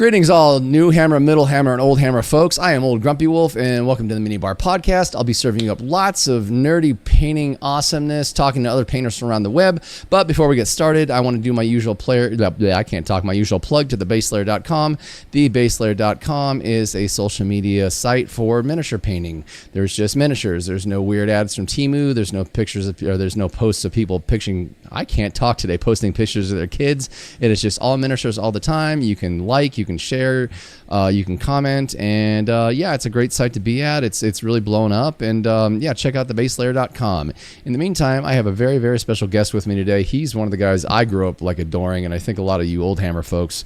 Greetings all new hammer, middle hammer, and old hammer folks. I am Old Grumpy Wolf, and welcome to the Minibar Podcast. I'll be serving you up lots of nerdy painting awesomeness, talking to other painters from around the web. But before we get started, I want to do my usual my usual plug to thebaselayer.com. Thebaselayer.com is a social media site for miniature painting. There's just miniatures. There's no weird ads from Temu. There's no pictures of, or there's no posts of people posting pictures of their kids. It is just all miniatures all the time. You can like, you can share, you can comment, and yeah, it's a great site to be at. It's really blown up, and yeah, check out thebaselayer.com. In the meantime, I have a very, very special guest with me today. He's one of the guys I grew up like adoring, and I think a lot of you old hammer folks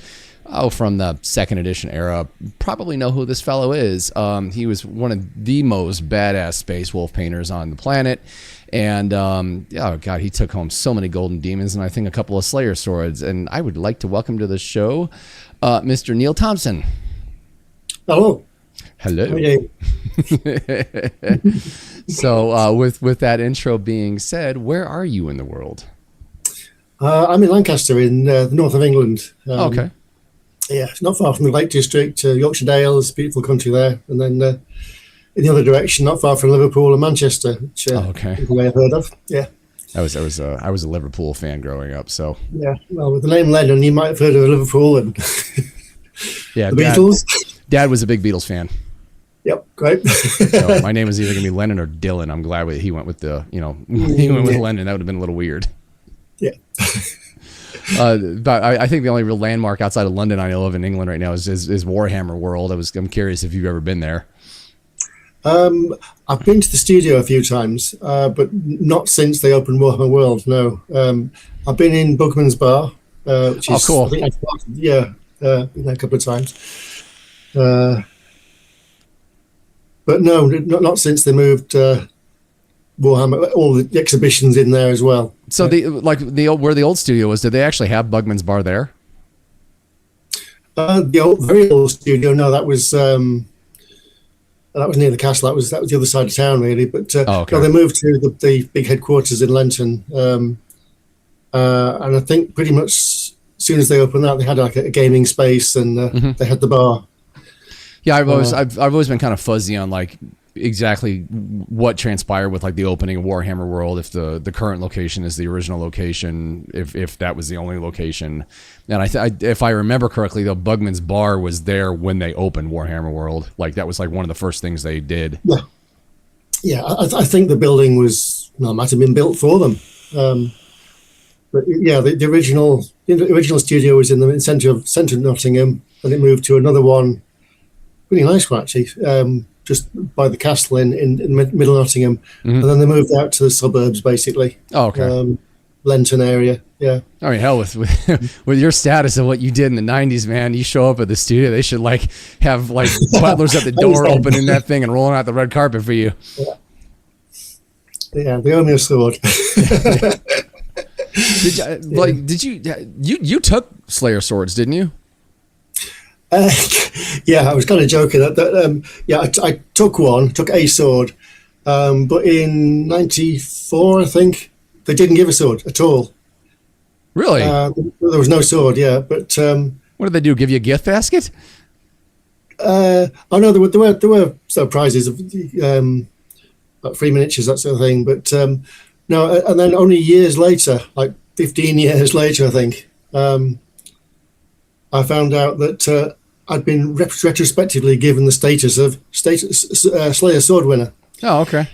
from the second edition era probably know who this fellow is. He was one of the most badass space wolf painters on the planet. And, oh God, he took home so many golden demons and I think a couple of Slayer swords. And I would like to welcome to the show, Mr. Neil Thomason. Hello. Hello. So, with that intro being said, where are you in the world? I'm in Lancaster in the north of England. Okay. Yeah, it's not far from the Lake District, Yorkshire Dales, beautiful country there. And then in the other direction, not far from Liverpool and Manchester, which okay. you may have heard of. Yeah. I was a Liverpool fan growing up, so. Yeah, well, with the name Lennon, you might have heard of Liverpool and yeah, the Beatles. Dad was a big Beatles fan. Yep, great. So my name was either going to be Lennon or Dylan. I'm glad he went with he went with Lennon. That would have been a little weird. Yeah. But I think the only real landmark outside of London I know of in England right now is Warhammer World. I'm curious if you've ever been there. I've been to the studio a few times, but not since they opened Warhammer World. No, I've been in Bugman's Bar, which is cool. I think been there a couple of times. But no, not since they moved Warhammer. All the exhibitions in there as well. So where the old studio was, did they actually have Bugman's Bar there? Very old studio. No, that was near the castle. That was the other side of town, really. But no, they moved to the big headquarters in Lenton, and I think pretty much as soon as they opened that, they had like a gaming space, and they had the bar. Yeah, I've always been kind of fuzzy on like exactly what transpired with like the opening of Warhammer World, if the current location is the original location, if that was the only location. And if I remember correctly, though, Bugman's Bar was there when they opened Warhammer World. Like that was like one of the first things they did. Yeah. I think the building might have been built for them. But yeah, the original studio was in the centre of Nottingham, and it moved to another one, really nice one actually, just by the castle in middle Nottingham, and then they moved out to the suburbs basically. Oh, okay. Lenton area, yeah. I mean, hell, with your status of what you did in the '90s, man, you show up at the studio, they should like have like butlers at the door opening that thing and rolling out the red carpet for you. Yeah, they owe me a sword. You took Slayer swords, didn't you? Yeah, I was kind of joking. I took a sword, but in '94, I think, they didn't give a sword at all. Really? There was no sword, yeah. But what did they do? Give you a gift basket? Oh no, there were sort of prizes of like free miniatures, that sort of thing. But no, and then only years later, like 15 years later, I think, I found out that I'd been retrospectively given the status of Slayer sword winner. Oh, okay.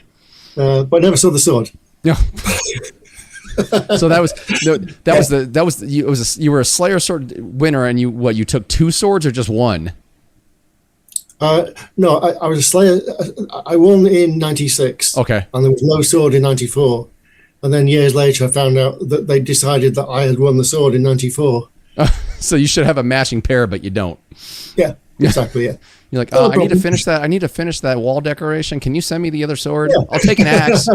But I never saw the sword. Yeah. So you were a Slayer sword winner, and you took two swords or just one? No, I was a Slayer. I won in '96. Okay. And there was no sword in '94. And then years later, I found out that they decided that I had won the sword in '94. So you should have a matching pair, but you don't. Yeah, exactly. Yeah. You're like, I need to finish that. I need to finish that wall decoration. Can you send me the other sword? Yeah. I'll take an axe.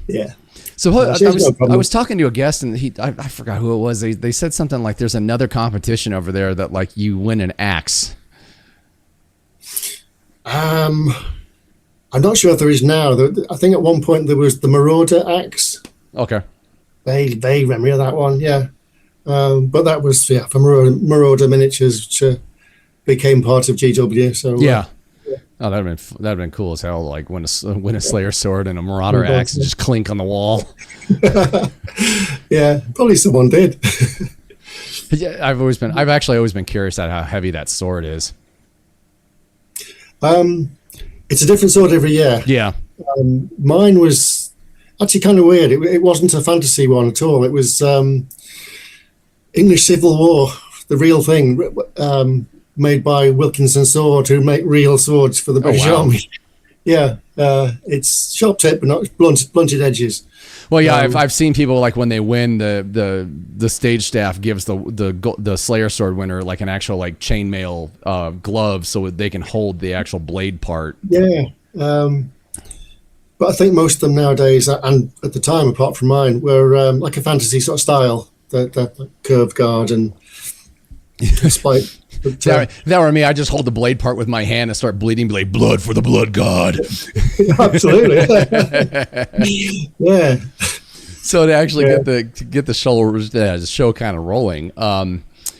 Yeah. So I was talking to a guest, and I forgot who it was. They said something like, "There's another competition over there that like you win an axe." I'm not sure if there is now. I think at one point there was the Marauder axe. Okay. Vague memory of that one. Yeah. But that was for Marauder Miniatures, which became part of GW. So yeah. Oh, that'd have been cool as hell. Like when a Slayer sword and a Marauder axe just clink on the wall. Yeah, probably someone did. Yeah, I've actually always been curious at how heavy that sword is. It's a different sword every year. Yeah. Mine was actually kind of weird. It wasn't a fantasy one at all. It was English Civil War, the real thing. Made by Wilkinson Sword, who make real swords for the British Army. Yeah, it's sharp tip but not blunted edges. Well, yeah, I've seen people like when they win, the stage staff gives the Slayer sword winner like an actual like chainmail glove so they can hold the actual blade part. Yeah, but I think most of them nowadays, and at the time, apart from mine, were like a fantasy sort of style, the curved guard and spike. But, that were me. I just hold the blade part with my hand and start bleeding. Be like, blood for the blood god. Absolutely. Yeah. So to actually get the show kind of rolling,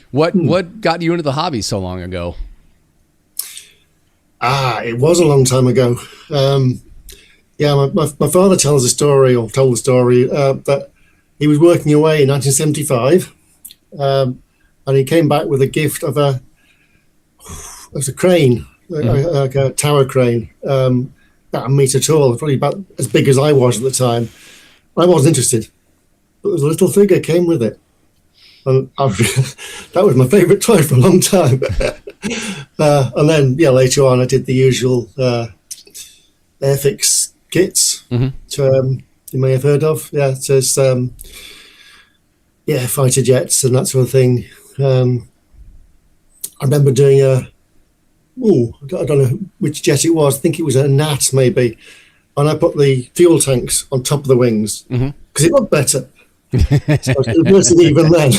what got you into the hobby so long ago? It was a long time ago. My father told the story that he was working away in 1975, and he came back with a gift of a crane, like a tower crane, not a meter tall, probably about as big as I was at the time. I wasn't interested, but a little figure came with it, and that was my favourite toy for a long time. And then, later on, I did the usual Airfix kits, which you may have heard of. Yeah, so it's fighter jets and that sort of thing. I remember doing I don't know which jet it was. I think it was a Gnat maybe, and I put the fuel tanks on top of the wings because it looked better. So it wasn't even then.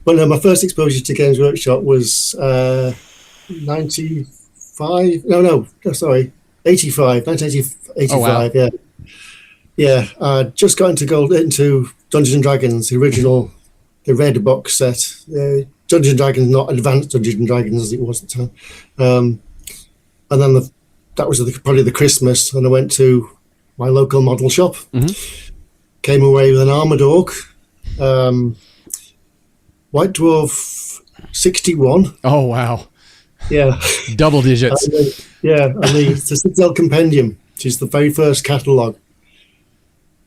But no, my first exposure to Games Workshop was 1985. Oh, wow. Yeah. Just got into Dungeons and Dragons, the red box set. Dungeons and Dragons, not advanced Dungeons and Dragons as it was at the time. And then that was probably the Christmas, and I went to my local model shop. Came away with an armored orc, White Dwarf 61. Oh wow! Yeah, double digits. And the Citadel Compendium, which is the very first catalogue.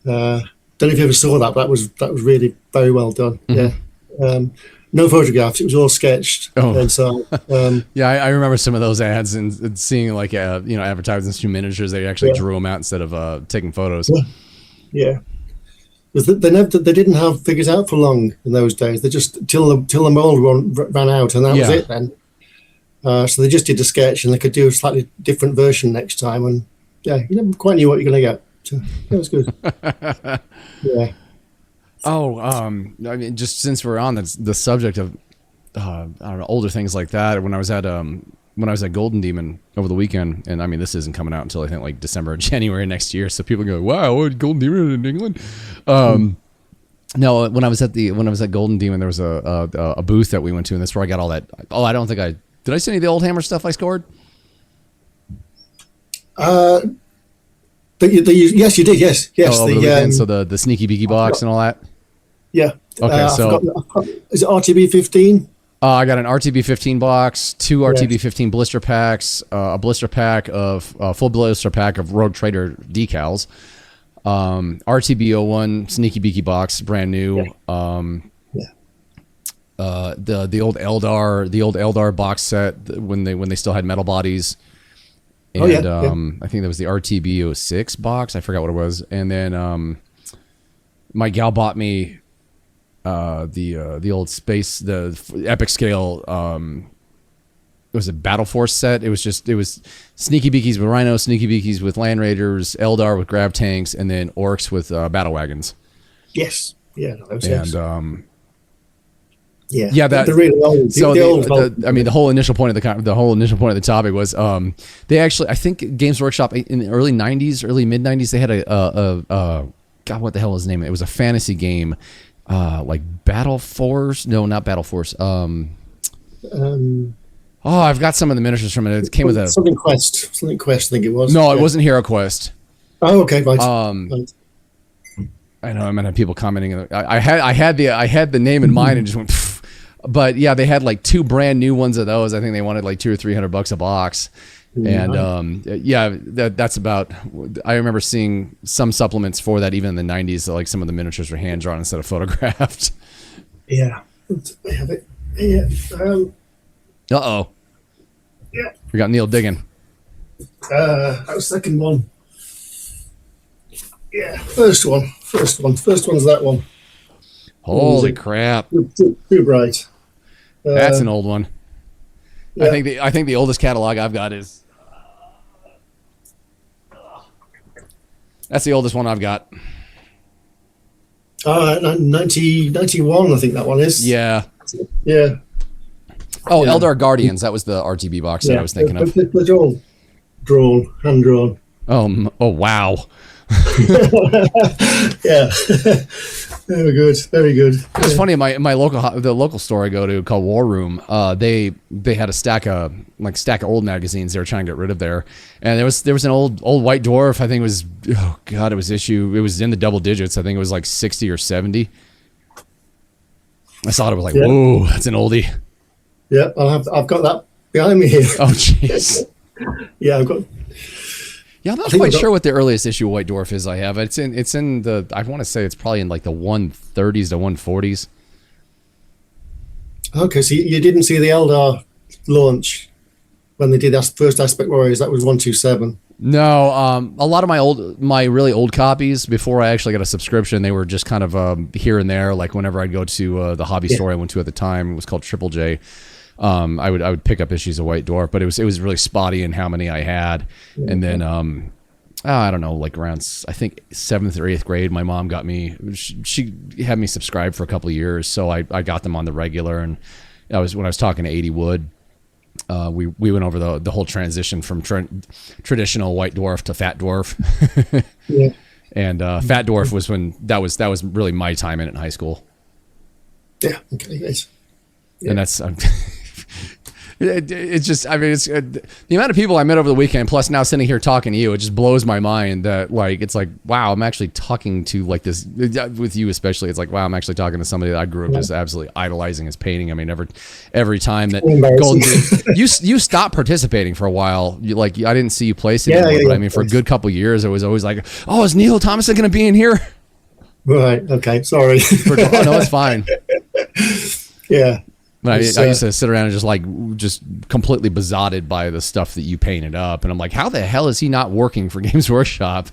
Don't know if you ever saw that, but that was really very well done. Yeah, no photographs; it was all sketched. Oh, and so I remember some of those ads and seeing like advertisements to miniatures. They actually drew them out instead of taking photos. Yeah. Because they didn't have figures out for long in those days. They just till the mold ran out, and that was it then. So they just did a sketch, and they could do a slightly different version next time. And you never quite knew what you're going to get. So that was good. Yeah. Oh, I mean, just since we're on the subject of I don't know, older things like that, when I was at Golden Demon over the weekend, and I mean this isn't coming out until I think like December or January next year, so people go, "Wow, Golden Demon in England." No, when I was at Golden Demon, there was a booth that we went to, and that's where I got all that. Oh, I don't think did I send you the Old Hammer stuff I scored? Yes, you did. Yes. So the sneaky beaky box and all that. Yeah. Okay, is it RTB 15? I got an RTB 15 box, two RTB 15 blister packs, a blister pack of full blister pack of Rogue Trader decals, RTB 01 sneaky beaky box, brand new. The old Eldar box set when they still had metal bodies. And I think that was the RTB 06 box. I forgot what it was. And then my gal bought me the old space, the epic scale. It was a Battle Force set. It was sneaky beakies with Rhino, sneaky beakies with Land Raiders, Eldar with grav tanks, and then Orks with battle wagons. Yes. Yeah. And that the really old. So the whole initial point of the topic was they actually, I think Games Workshop in the early '90s, early mid '90s, they had a God, what the hell was the name? It was a fantasy game. like Battle Force. No, not Battle Force. I've got some of the miniatures from it. It came with a something Quest. I think it was. No, it wasn't Hero Quest. Oh, okay, right. Right. I know. I mean, people commenting. I had the name in mind and just went. Pfft. But yeah, they had like 2 brand new ones of those. I think they wanted like $200 or $300 a box. And that's about. I remember seeing some supplements for that even in the 90s. So like some of the miniatures were hand drawn instead of photographed. Yeah, I have it. Yeah. Uh-oh. Yeah. We got Neil digging. That was the second one. Yeah, first one's that one. Holy crap! Too bright. That's an old one. Yeah. I think the oldest catalog I've got is. That's the oldest one I've got. 91, I think that one is. Yeah. Yeah. Oh, yeah. Eldar Guardians. That was the RGB box that I was thinking of. They're all hand drawn. Oh, wow. Yeah. Very good. Very good. It's funny. My the local store I go to called War Room. They had a stack of old magazines they were trying to get rid of there, and there was an old White Dwarf. I think it was it was in the double digits. I think it was like 60 or 70. I saw it. I was like, whoa, that's an oldie. Yeah, I've got that behind me here. Oh, jeez. Yeah, I've got. Yeah, I'm not quite sure what the earliest issue of White Dwarf is I have. It's in the, I want to say it's probably in like the 130s to 140s. Okay, so you didn't see the Eldar launch when they did that first Aspect Warriors. That was 127. No, a lot of my really old copies before I actually got a subscription, they were just kind of here and there. Like whenever I'd go to the hobby store I went to at the time, it was called Triple J. I would pick up issues of White Dwarf, but it was really spotty in how many I had. And then I don't know, like around I think 7th or 8th grade, my mom got me. She had me subscribe for a couple of years, so I got them on the regular. And when I was talking to 80 Wood, we went over the whole transition from traditional White Dwarf to Fat Dwarf. Yeah. And Fat Dwarf was when that was really my time in it in high school. Yeah. Okay. Nice. Yeah. And that's. It's just, I mean, it's the amount of people I met over the weekend, plus now sitting here talking to you, it just blows my mind that like, it's like, wow, I'm actually talking to like this with you, especially. It's like, wow, I'm actually talking to somebody that I grew up just absolutely idolizing his painting. I mean, every time that Golden, you stopped participating for a while. I didn't see you place it anymore, but I mean, for a good couple of years, it was always like, oh, is Neil Thomason going to be in here? Right. Okay. Sorry. Oh, no, it's fine. Yeah. I used to sit around and just completely besotted by the stuff that you painted up, and I'm like, how the hell is he not working for Games Workshop?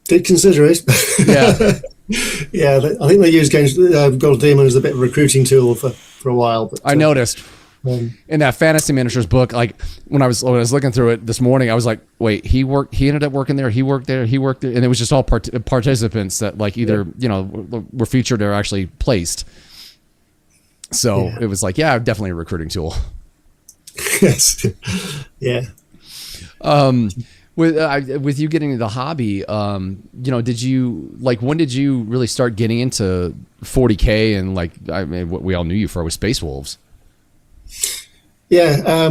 Did consider it. Yeah. Yeah, I think they used Gold Demon as a bit of a recruiting tool for a while. But, I noticed in that Fantasy Miniatures book, like when I was looking through it this morning, I was like, wait, he ended up working there, he worked there, and it was just all participants that like either were featured or actually placed. So it was like, definitely a recruiting tool. Yes. Yeah. With you getting into the hobby, did you when did you really start getting into 40K and what we all knew you for was Space Wolves? Yeah.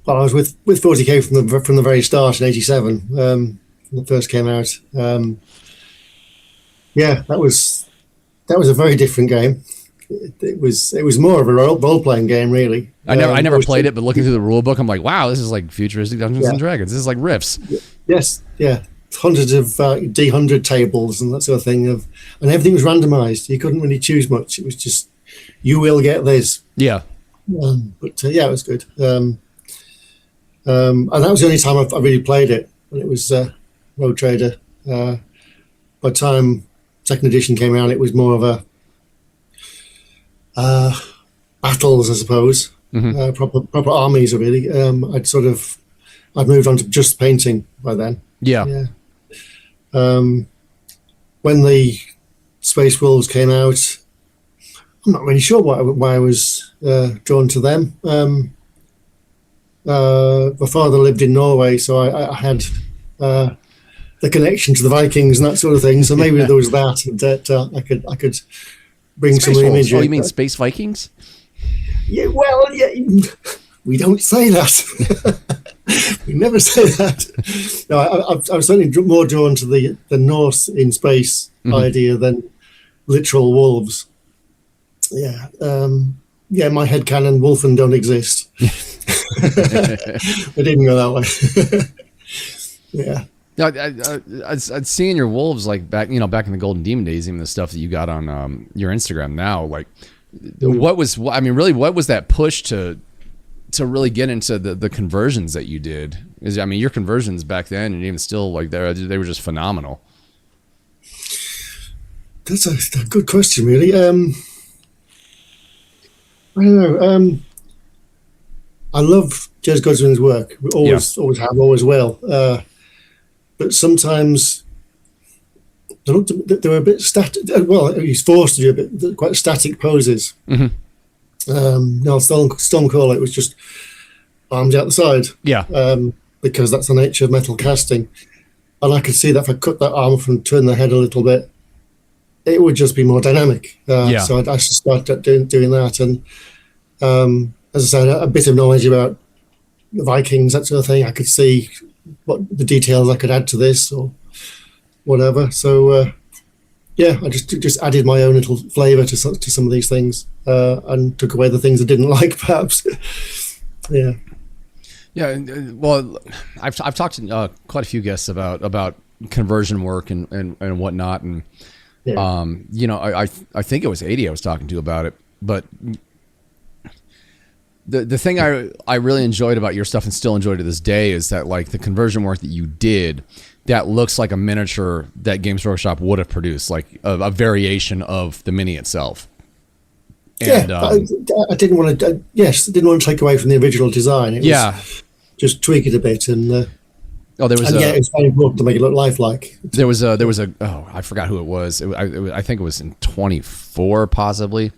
Well, I was with 40K from the very start in '87 when it first came out. That was a very different game. It was more of a role playing game, really. I never played it, but looking through the rule book, I'm like, wow, this is like futuristic Dungeons and Dragons. This is like Rifts. Yes, yeah, hundreds of D100 tables and that sort of thing. And everything was randomized. You couldn't really choose much. It was just you will get this. Yeah. But it was good. And that was the only time I really played it. When it was Road Trader. By the time second edition came out, it was more of a battles, I suppose. Proper armies, really. I'd moved on to just painting by then. Yeah. When the Space Wolves came out, I'm not really sure why I was drawn to them. My father lived in Norway, so I had the connection to the Vikings and that sort of thing. So maybe there was that I could bring Space some wolves. imagery. Oh, you mean Space Vikings? Yeah, well, yeah, we don't say that. We never say that. No, I was certainly more drawn to the Norse in space idea than literal wolves. Yeah. Yeah, my headcanon, Wolfen don't exist. I didn't go that way. Yeah. I'd seen your wolves like back in the Golden Demon days, even the stuff that you got on your Instagram now. Like, what was that push to really get into the conversions that you did? Your conversions back then and even still, like, they were just phenomenal. That's a good question, really. I don't know. I love Jez Godswin's work. We always have, always will. But sometimes they were a bit static. Well, he's forced to do quite static poses. No, Stormcaller, it was just arms out the side. Yeah. Because that's the nature of metal casting. And I could see that if I cut that arm off and turn the head a little bit, it would just be more dynamic. So I should start doing that. And as I said, a bit of knowledge about the Vikings, that sort of thing. I could see what the details I could add to this or whatever. So I just added my own little flavour to some of these things and took away the things I didn't like, perhaps. Yeah. Yeah. Well, I've talked to quite a few guests about conversion work and whatnot, and I think it was 80 I was talking to about it, but the thing I really enjoyed about your stuff and still enjoy to this day is that, like, the conversion work that you did that looks like a miniature that Games Workshop would have produced, like a variation of the mini itself. And, I didn't want to. Didn't want to take away from the original design. It was just tweak it a bit, and it's very important to make it look lifelike. There was a I forgot who it was. I think it was in 24 possibly.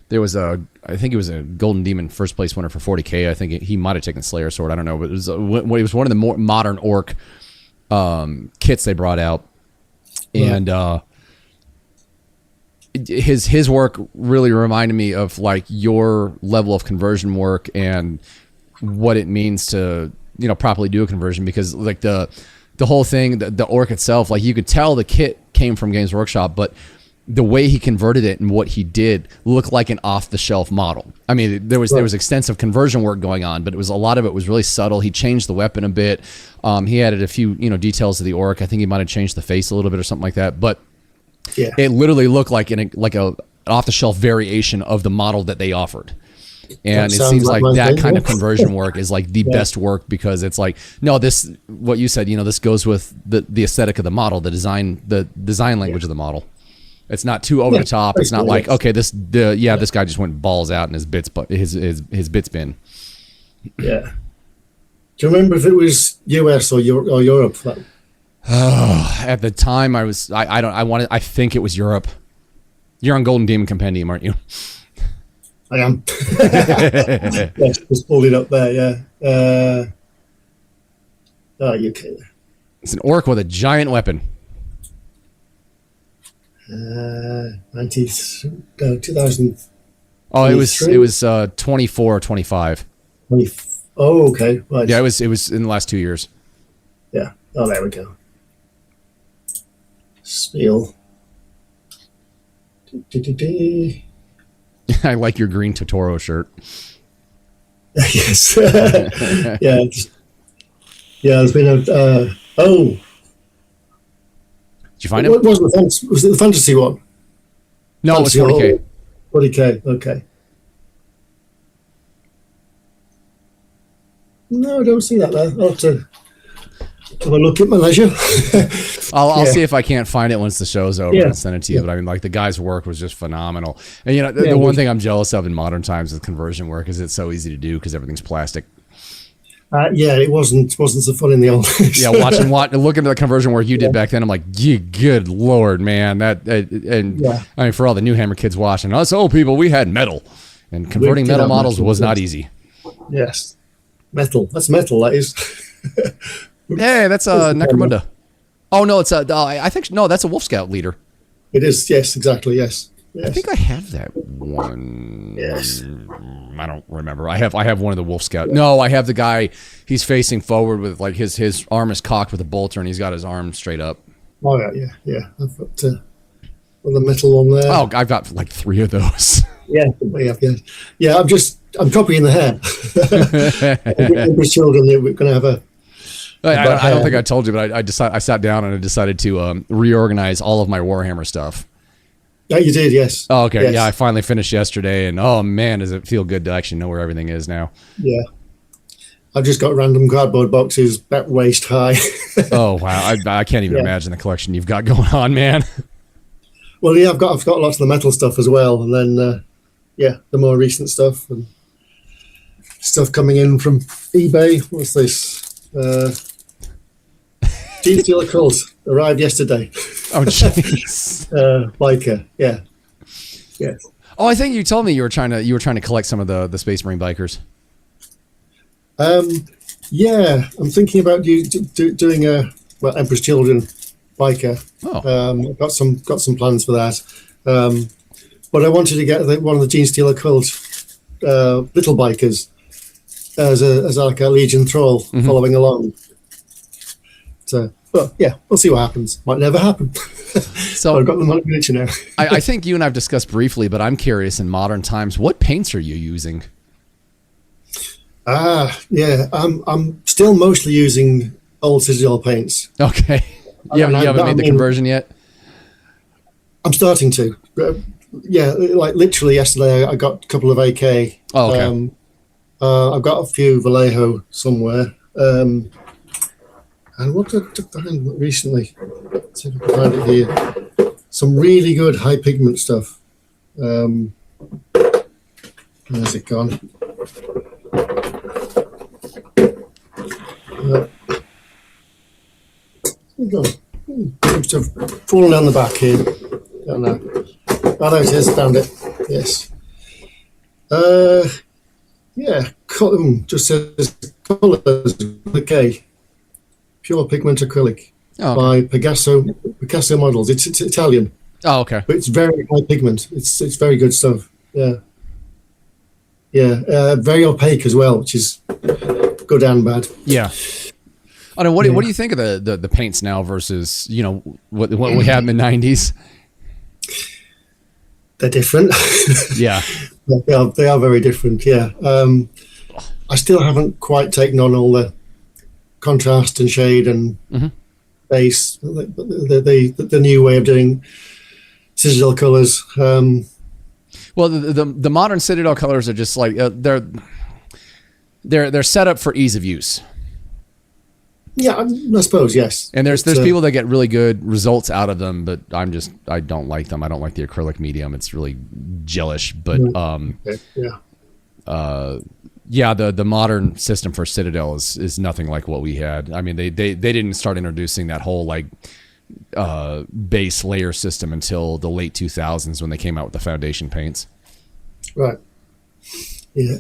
There was I think it was a Golden Demon first place winner for 40K. I think he might have taken Slayer Sword. I don't know, but it was one of the more modern orc kits they brought out, and his work really reminded me of, like, your level of conversion work and what it means to properly do a conversion, because, like, the whole thing, the orc itself, like, you could tell the kit came from Games Workshop, but the way he converted it and what he did looked like an off-the-shelf model. I mean, there was extensive conversion work going on, but a lot of it was really subtle. He changed the weapon a bit. He added a few details to the orc. I think he might have changed the face a little bit or something like that. But it literally looked like an off-the-shelf variation of the model that they offered. And it seems like that kind of conversion work is, like, the best work, because it's like, no, this, what you said, this goes with the aesthetic of the model, the design language of the model. It's not too over the top. It's not like, okay, this guy just went balls out and his bits bin. Yeah. Do you remember if it was US or Europe? At the time, I think it was Europe. You're on Golden Demon Compendium, aren't you? I am. Yes, just pulled it up there. Yeah. UK. It's an orc with a giant weapon. 2000. Oh, it was 24 or 25. Oh, okay. Right. Yeah, it was in the last 2 years. Yeah. Oh, there we go. Spiel. I like your green Totoro shirt. Yes. Yeah. There's been a. Did you find it? Was it the fantasy one? No, fantasy, it was 40K. 40K, okay. No, I don't see that there. I'll have to have a look at my leisure. I'll see if I can't find it once the show's over and send it to you. But I mean, like, the guy's work was just phenomenal. And the one thing I'm jealous of in modern times with conversion work is it's so easy to do because everything's plastic. It wasn't so fun in the old days. Yeah, looking at the conversion work you did back then, I'm like, good Lord, man. I mean, for all the New Hammer kids watching, us old people, we had metal. And converting metal models was not easy. Yes. Metal. That's metal, that is. Hey, that's Necromunda. Oh no, it's I think no, that's a Wolf Scout leader. It is. Yes, exactly. Yes. I think I have that one. Yes. I don't remember. I have one of the Wolf Scout. No, I have the guy. He's facing forward with like his arm is cocked with a bolter, and he's got his arm straight up. Oh yeah. I've got the metal one there. Oh, I've got like 3 of those. Yeah. I'm copying the hair. Emperor's children. We're going to have a. I don't think I told you, but I sat down and I decided to reorganize all of my Warhammer stuff. Yeah, you did, yes. Oh, okay. Yes. Yeah, I finally finished yesterday, and oh man, does it feel good to actually know where everything is now. Yeah. I've just got random cardboard boxes about waist high. Oh wow, I can't even imagine the collection you've got going on, man. Well, yeah, I've got lots of the metal stuff as well, and then the more recent stuff and stuff coming in from eBay. What's this? Gene Stealer Cult arrived yesterday. Oh jeez. Biker, yeah. Yes. Oh, I think you told me you were trying to collect some of the Space Marine bikers. Yeah, I'm thinking about doing a Emperor's Children biker. Oh. Got some plans for that. But I wanted to get one of the Gene Stealer Cult little bikers as like a Legion thrall following along. So, but yeah, we'll see what happens. Might never happen. So I've got the motivation now. I think you and I've discussed briefly, but I'm curious in modern times, what paints are you using? Yeah, I'm still mostly using old Citadel paints. Okay. You haven't made the conversion yet? I'm starting to. Yeah, like literally yesterday I got a couple of AK. Oh, okay. I've got a few Vallejo somewhere. And what did I find recently? Let's see if I can find it here. Some really good high pigment stuff. Where's it gone? Seems to have fallen down the back here. Don't know. Oh, there it is. Found it. Yes. Yeah. Just says colours. Okay. Pure pigment acrylic by Picasso Models. It's Italian. Oh, okay. But it's very high pigment. It's very good stuff. Yeah. Yeah. Very opaque as well, which is good and bad. Yeah. I don't know, what do you think of the paints now versus what we had in the 90s? They're different. Yeah. They are very different. Yeah. I still haven't quite taken on all the contrast and shade and base, the new way of doing Citadel colors. Well, the modern Citadel colors are just like they're set up for ease of use. Yeah, I suppose, yes. And there's people that get really good results out of them, but I don't like them. I don't like the acrylic medium. It's really gelish. But the modern system for Citadel is nothing like what we had. I mean, they didn't start introducing that whole like base layer system until the late 2000s when they came out with the foundation paints. Right. Yeah.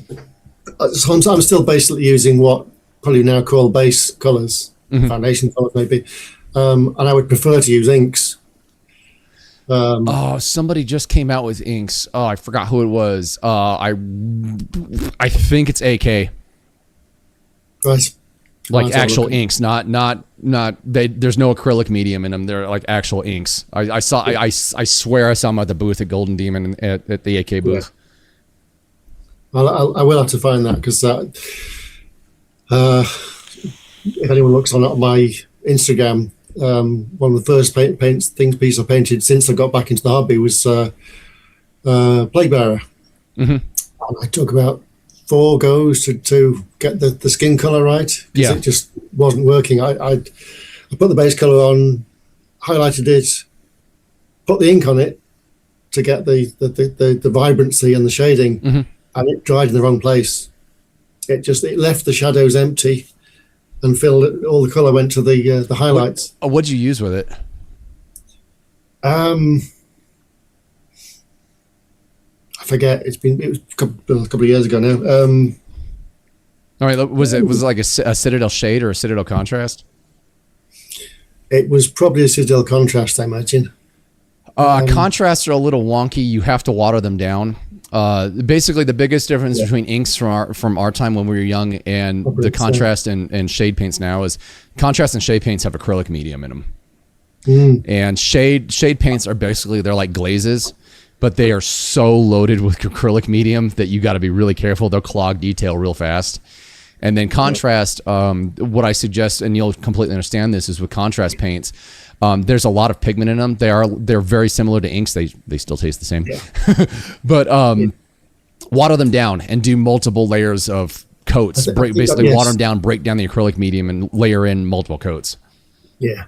So I'm still basically using what probably now called base colors, foundation colors maybe, and I would prefer to use inks. Somebody just came out with inks. Oh, I forgot who it was. I think it's AK. Right. Like actual inks, not there's no acrylic medium in them. They're like actual inks. I swear I saw them at the booth at Golden Demon at the AK booth. Yeah. I will have to find that because if anyone looks on my Instagram, one of the first piece I painted since I got back into the hobby was Plague Bearer. And I took about 4 goes to get the skin color right because it just wasn't working. I put the base color on, highlighted it, put the ink on it to get the vibrancy and the shading, and it dried in the wrong place. It left the shadows empty and filled it, all the color went to the highlights. What'd you use with it? I forget. It was a couple of years ago now. All right. Was it like a Citadel shade or a Citadel contrast? It was probably a Citadel contrast, I imagine. Contrasts are a little wonky. You have to water them down. Basically, the biggest difference between inks from our time when we were young and the contrast and shade paints now is contrast and shade paints have acrylic medium in them. And shade paints are basically, they're like glazes, but they are so loaded with acrylic medium that you got to be really careful. They'll clog detail real fast. And then contrast, what I suggest, and you'll completely understand this, is with contrast paints, there's a lot of pigment in them. They're very similar to inks. They still taste the same. But water them down and do multiple layers of coats. Basically water them down, break down the acrylic medium, and layer in multiple coats. Yeah.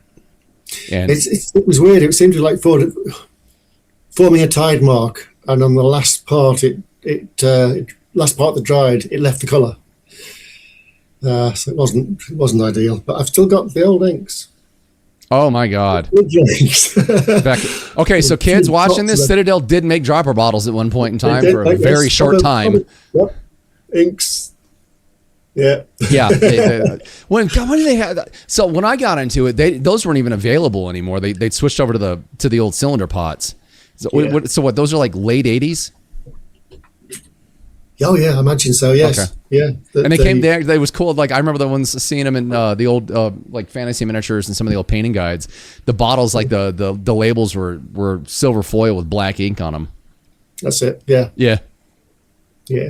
And it was weird. It seemed to like forming a tide mark, and on the last part, last part that dried, it left the colour. So it wasn't ideal. But I've still got the old inks. Oh my God! Okay, so kids watching this, Citadel did make dropper bottles at one point in time for a very short time. Yep. Inks. Yeah. Yeah. When did they have? So when I got into it, those weren't even available anymore. They'd switched over to the old cylinder pots. So, what? Those are like late '80s. Oh yeah, I imagine so. Yes. Okay. Yeah. And they came there. They was cool. Like I remember the ones seeing them in the old like fantasy miniatures and some of the old painting guides. The bottles, like the labels were silver foil with black ink on them. That's it. Yeah. Yeah. Yeah.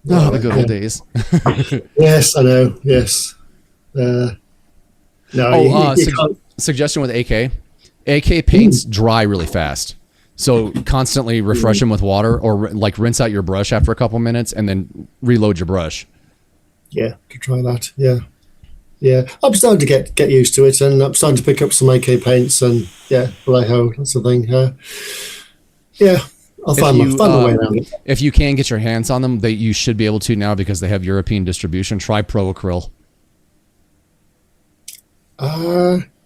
Oh, the good old days. Yes, I know. Yes. No. Suggestion with AK. AK paints dry really fast. So constantly refresh them with water, or like rinse out your brush after a couple minutes and then reload your brush. Yeah, to try that. Yeah. Yeah. I'm starting to get used to it, and I'm starting to pick up some AK paints and Vallejo, that's the thing. Yeah. I'll find my way around it. If you can get your hands on them, you should be able to now because they have European distribution. Try Pro Acryl.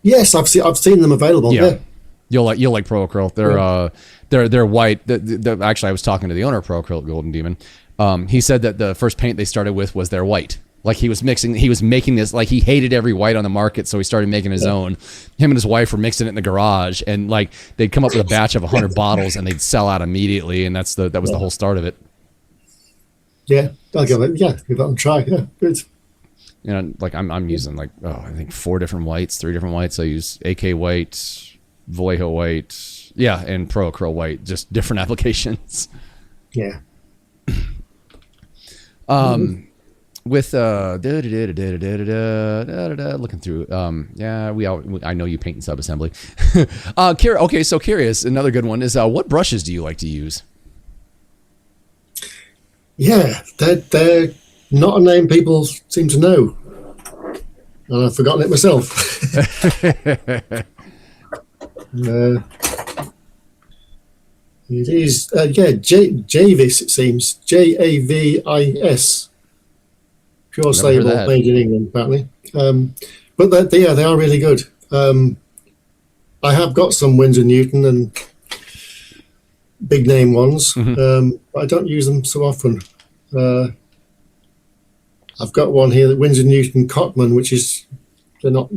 Yes, I've seen them available. Yeah. You'll like Pro Acryl. They're white. Actually, I was talking to the owner of Pro Acryl at Golden Demon. He said that the first paint they started with was their white. Like he was making this, like he hated every white on the market, so he started making his own. Him and his wife were mixing it in the garage, and like they'd come up with a batch of 100 bottles, and they'd sell out immediately, and that was the whole start of it. Yeah, I'll give it. Yeah, give that a try. Yeah, good. You know, like I'm using I think 3 different whites. I use AK white, Vallejo white, and Pro Acryl white, just different applications. Yeah. With looking through, I know you paint in sub-assembly. Okay, so curious, another good one is what brushes do you like to use? Yeah, they're not a name people seem to know, and I've forgotten it myself. It is, Javis, it seems. Javis. Pure sable, made in England, apparently. But they are really good. I have got some Winsor Newton and big name ones, but I don't use them so often. I've got one here, the Winsor Newton Cockman, which is they're not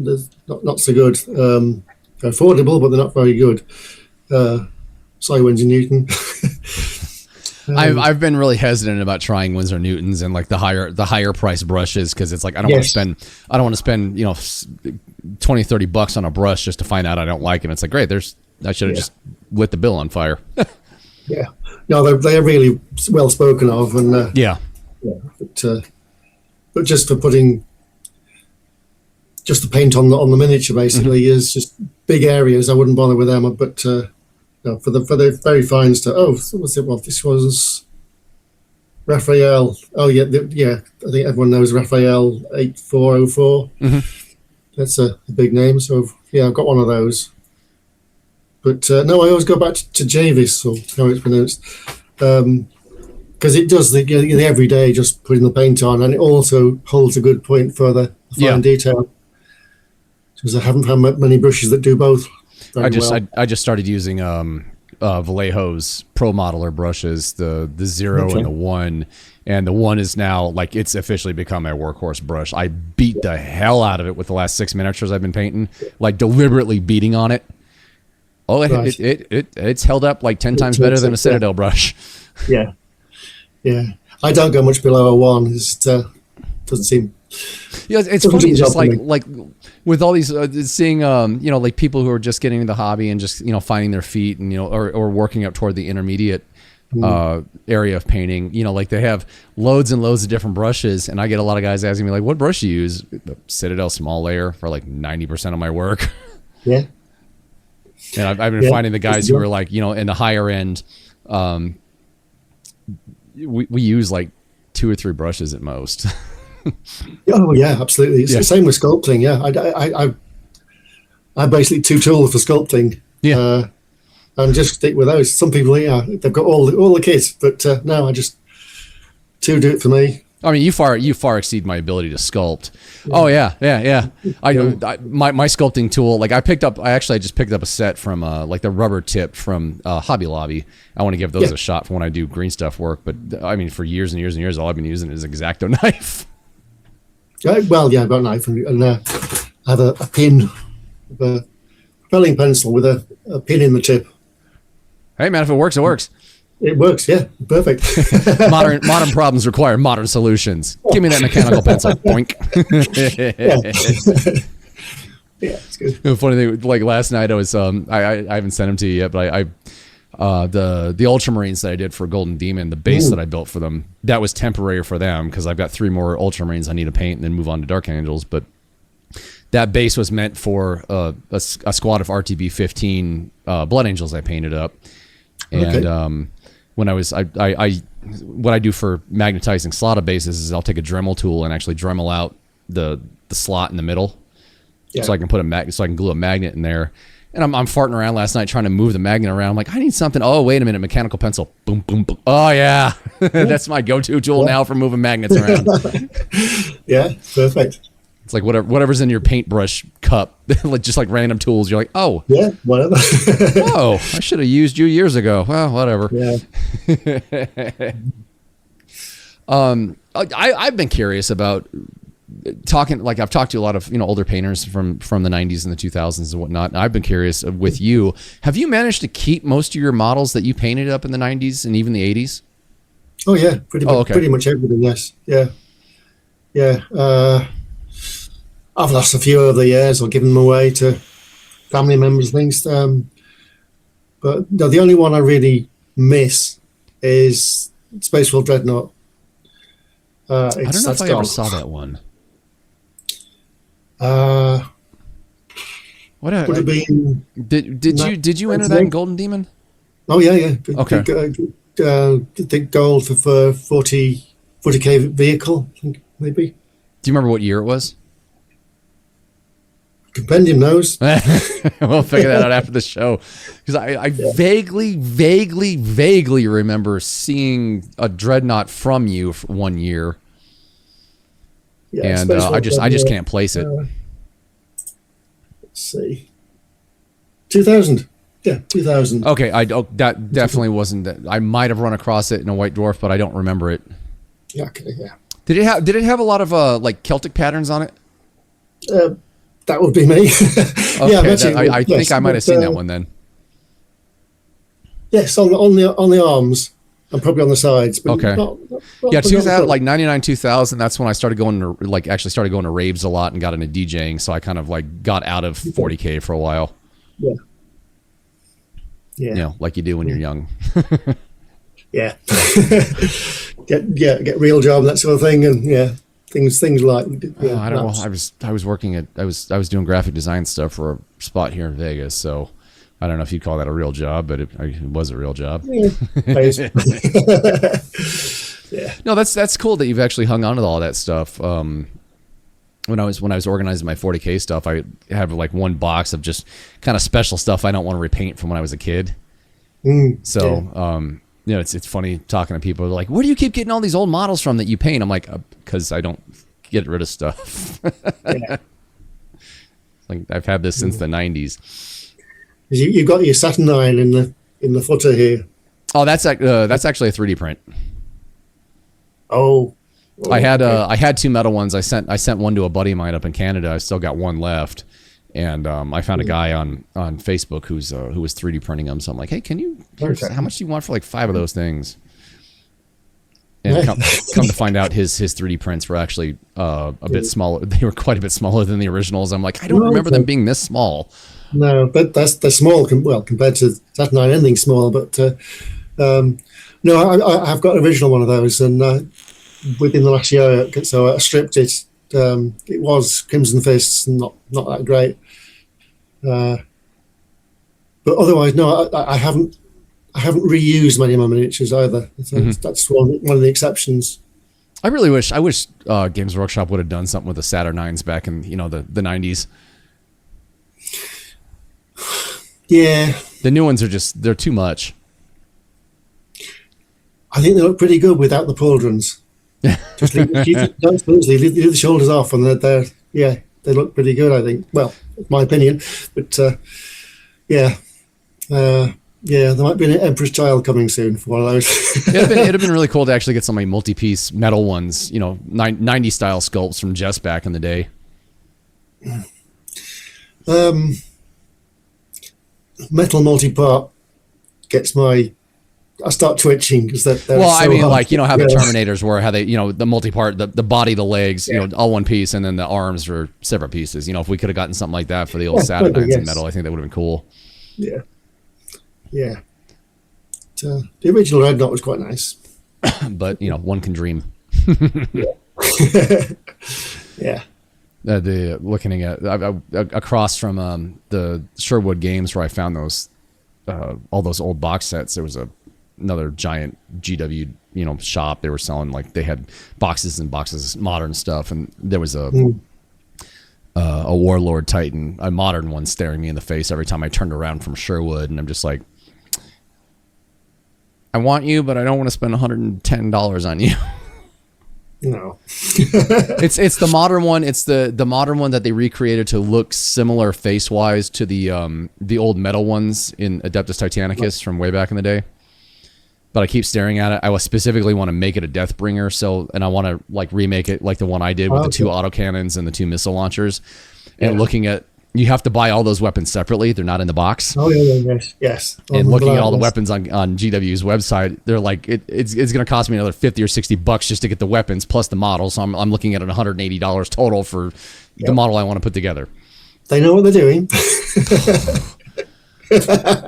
so good. They're affordable, but they're not very good. Sorry, Winsor Newton. I've been really hesitant about trying Winsor Newtons and like the higher price brushes, because it's like I don't want to spend $20-$30 on a brush just to find out I don't like it. It's like, great, I should have just lit the bill on fire. Yeah, no, they're really well spoken of, and but just for putting just the paint on the miniature basically is just big areas. I wouldn't bother with them, but for the very fine stuff. Oh, what's it? Well, this was Raphael. Oh yeah, I think everyone knows Raphael 8404. That's a big name. So yeah, I've got one of those. But no, I always go back to Javis, or how it's pronounced, because it does the everyday, just putting the paint on, and it also holds a good point for the fine detail. Because I haven't found many brushes that do both. I just started using Vallejo's Pro Modeler brushes, the 0 and the 1, And the one is now like it's officially become my workhorse brush. I beat the hell out of it with the last 6 miniatures I've been painting, like deliberately beating on it. Oh, it's held up like 10 times better than a Citadel brush. Yeah. I don't go much below a 1. It doesn't seem. Yeah, it's funny, just like with all these seeing like people who are just getting into the hobby and just finding their feet and or working up toward the intermediate area of painting. Like they have loads and loads of different brushes, and I get a lot of guys asking me like, "What brush do you use?" The Citadel small layer for like 90% of my work. Yeah. And I've been finding the guys who are like, in the higher end, we use like 2 or 3 brushes at most. Oh yeah, absolutely. It's the same with sculpting. Yeah, I basically 2 tools for sculpting. Yeah, and just stick with those. Some people, they've got all the kit, but no, I just 2 do it for me. I mean, you far exceed my ability to sculpt. Oh yeah. My sculpting tool, like I just picked up a set from like the rubber tip from Hobby Lobby. I want to give those a shot for when I do green stuff work. But I mean, for years and years and years, all I've been using is X-Acto knife. Well, yeah, I've got a knife and I have a pin, a propelling pencil with a pin in the tip. Hey man, if it works, it works. It works, yeah, perfect. modern problems require modern solutions. Give me that mechanical pencil. Boink. Yeah, it's good. The funny thing, like last night, I was I haven't sent them to you yet, but the Ultramarines that I did for Golden Demon, the base that I built for them, that was temporary for them because I've got 3 more Ultramarines I need to paint and then move on to Dark Angels. But that base was meant for a squad of RTB-15 Blood Angels I painted up, and when what I do for magnetizing slotted bases is I'll take a Dremel tool and actually Dremel out the slot in the middle, so I can put so I can glue a magnet in there. And I'm farting around last night trying to move the magnet around. I'm like, I need something. Oh, wait a minute, mechanical pencil. Boom, boom, boom. Oh yeah, that's my go-to tool now for moving magnets around. Yeah, perfect. It's like whatever's in your paintbrush cup, like just like random tools. You're like, oh yeah, whatever. Oh, I should have used you years ago. Well, whatever. Yeah. I've been curious about talking. Like I've talked to a lot of older painters from the 90s and the 2000s and whatnot. And I've been curious with you. Have you managed to keep most of your models that you painted up in the 90s and even the 80s? Oh yeah, pretty much everything. Yes. Yeah. I've lost a few over the years or given them away to family members and things. But no, the only one I really miss is Space Wolf Dreadnought. I don't know if I ever saw that one. Would have been? Did you enter that in Golden Demon? Oh yeah. Okay. Think gold for 40K vehicle, I think maybe. Do you remember what year it was? Compendium knows. We'll figure that out after the show, because I vaguely remember seeing a Dreadnought from you for 1 year, and I just can't place it. Let's see, 2000. Yeah, 2000. Okay, that definitely wasn't that. I might have run across it in a White Dwarf, but I don't remember it. Yeah, okay, yeah. Did it have a lot of like Celtic patterns on it? That would be me. Okay, yeah, I think I might have seen that one then. Yes, on the arms and probably on the sides. But okay. Not yeah, 2000, like 99, 2000. That's when I started going to raves a lot and got into DJing. So I kind of like got out of 40K for a while. Yeah. Yeah. Like you do when you're young. Yeah. get real job and that sort of thing, and things like. Yeah, I don't know. I was working at I was doing graphic design stuff for a spot here in Vegas, so I don't know if you'd call that a real job, but it was a real job. Yeah. Yeah. No, that's cool that you've actually hung on to all that stuff. When I was organizing my 40K stuff, I have like one box of just kind of special stuff I don't want to repaint from when I was a kid. It's funny talking to people. They're like, "Where do you keep getting all these old models from that you paint?" I'm like, "Because I don't get rid of stuff." Like I've had this since the 90s. You've got your Saturnine in the footer here. Oh, that's actually a 3D print. Oh. I had 2 metal ones. I sent one to a buddy of mine up in Canada. I still got one left, and I found a guy on Facebook who was 3D printing them. So I'm like, hey, how much do you want for like 5 of those things? And come to find out, his 3D prints were actually a bit smaller. They were quite a bit smaller than the originals. I'm like, I don't remember them being this small. No, but they're small. Compared to Saturn 9, anything small. But no, I've got an original one of those, and within the last year, so I stripped it. It was Crimson Fists, not that great. But otherwise, no, I haven't reused many of my miniatures either. So that's one of the exceptions. I wish Games Workshop would have done something with the Saturn 9s back in the 90s. Yeah, the new ones they're too much. I think they look pretty good without the pauldrons. Just leave the shoulders off, and they look pretty good. I think. Well, it's my opinion, but yeah, there might be an Emperor's Child coming soon for one of those. It'd have been really cool to actually get some like multi-piece metal ones, 90 style sculpts from Jess back in the day. Metal multi-part gets I start twitching because they're well, so I mean, hard. like how the Terminators were, how they the multi-part, the body, the legs, all one piece, and then the arms were separate pieces. If we could have gotten something like that for the old Saturn 9s in metal, I think that would have been cool. Yeah. The original Dreadnought was quite nice, but one can dream. Yeah. Looking at across from the Sherwood Games where I found those all those old box sets, there was another giant GW shop. They were selling they had boxes and boxes of modern stuff, and there was a Warlord Titan, a modern one, staring me in the face every time I turned around from Sherwood, and I'm just like, I want you, but I don't want to spend $110 on you. No. It's the modern one. It's the modern one that they recreated to look similar face wise to the old metal ones in Adeptus Titanicus from way back in the day. But I keep staring at it. I specifically want to make it a Deathbringer, and I want to remake it like the one I did with the 2 autocannons and the 2 missile launchers. And looking at, you have to buy all those weapons separately. They're not in the box. Oh yeah, yes. And looking at all the weapons on GW's website, they're like, it's going to cost me another $50 or $60 just to get the weapons plus the model. So I'm looking at $180 total for the model I want to put together. They know what they're doing.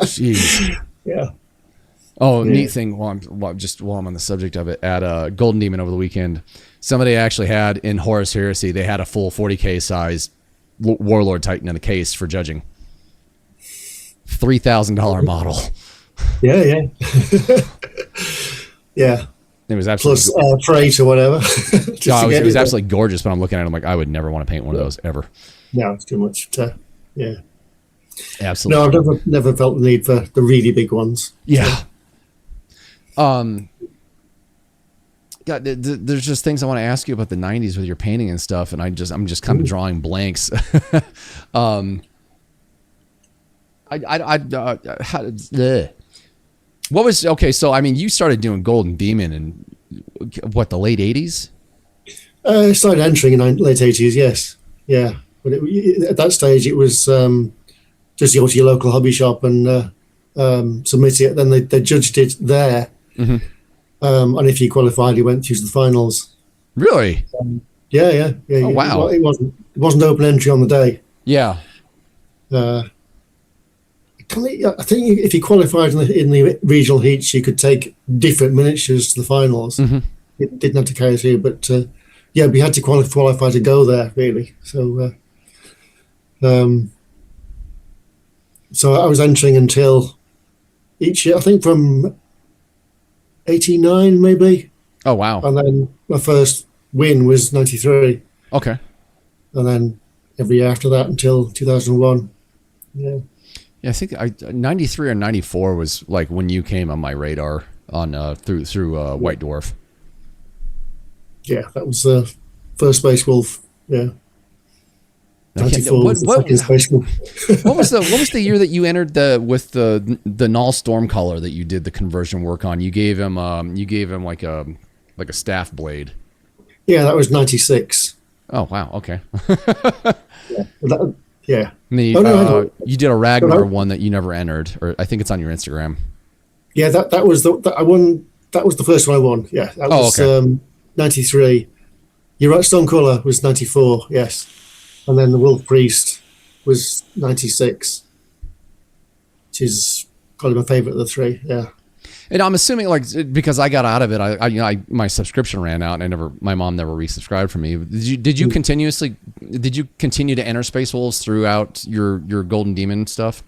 Jeez. Yeah. Oh, neat thing. While I'm on the subject of it, at Golden Demon over the weekend, somebody actually had in Horus Heresy, they had a full 40K size Warlord Titan in the case for judging. $3,000 model. Yeah. Yeah. It was absolutely plus freight or whatever. It was absolutely gorgeous. But I'm looking at it, I'm like, I would never want to paint one of those ever. No, it's too much. Yeah. Absolutely. No, I've never felt the need for the really big ones. Yeah. God, there's just things I want to ask you about the 90s with your painting and stuff, and I'm just kind of drawing blanks. What was okay? So I mean, you started doing Golden Demon in the late 80s? I started entering in the late 80s. Yes, yeah. But at that stage, it was just go to your local hobby shop and submit it. Then they judged it there. Mm-hmm. And if you qualified, you went to the finals. Really? Yeah. Oh, wow. It wasn't open entry on the day. Yeah. I think if you qualified in the regional heats, you could take different miniatures to the finals. Mm-hmm. It didn't have to carry through, but we had to qualify to go there, really. So, so I was entering until each year, I think from 89 maybe. Oh wow. And then my first win was 93. Okay. And then every year after that until 2001. Yeah, I think 93 or 94 was like when you came on my radar on through White Dwarf. Yeah, that was the first Space Wolf. Yeah. 94 was the second Space Wolf. what was the year that you entered with the Null Stormcaller that you did the conversion work on? You gave him like a like a staff blade. Yeah, that was 96. Oh wow, okay. Yeah. And then you did a Ragnar one that you never entered, or I think it's on your Instagram. Yeah, that was I won. That was the first one I won. Yeah, that was okay. 93. You're right. Stonecaller was 94. Yes, and then the Wolf Priest was 96, which is probably my favorite of the three. Yeah. And I'm assuming, like, because I got out of it, my subscription ran out, and my mom never resubscribed for me. Did you continue to enter Space Wolves throughout your Golden Demon stuff,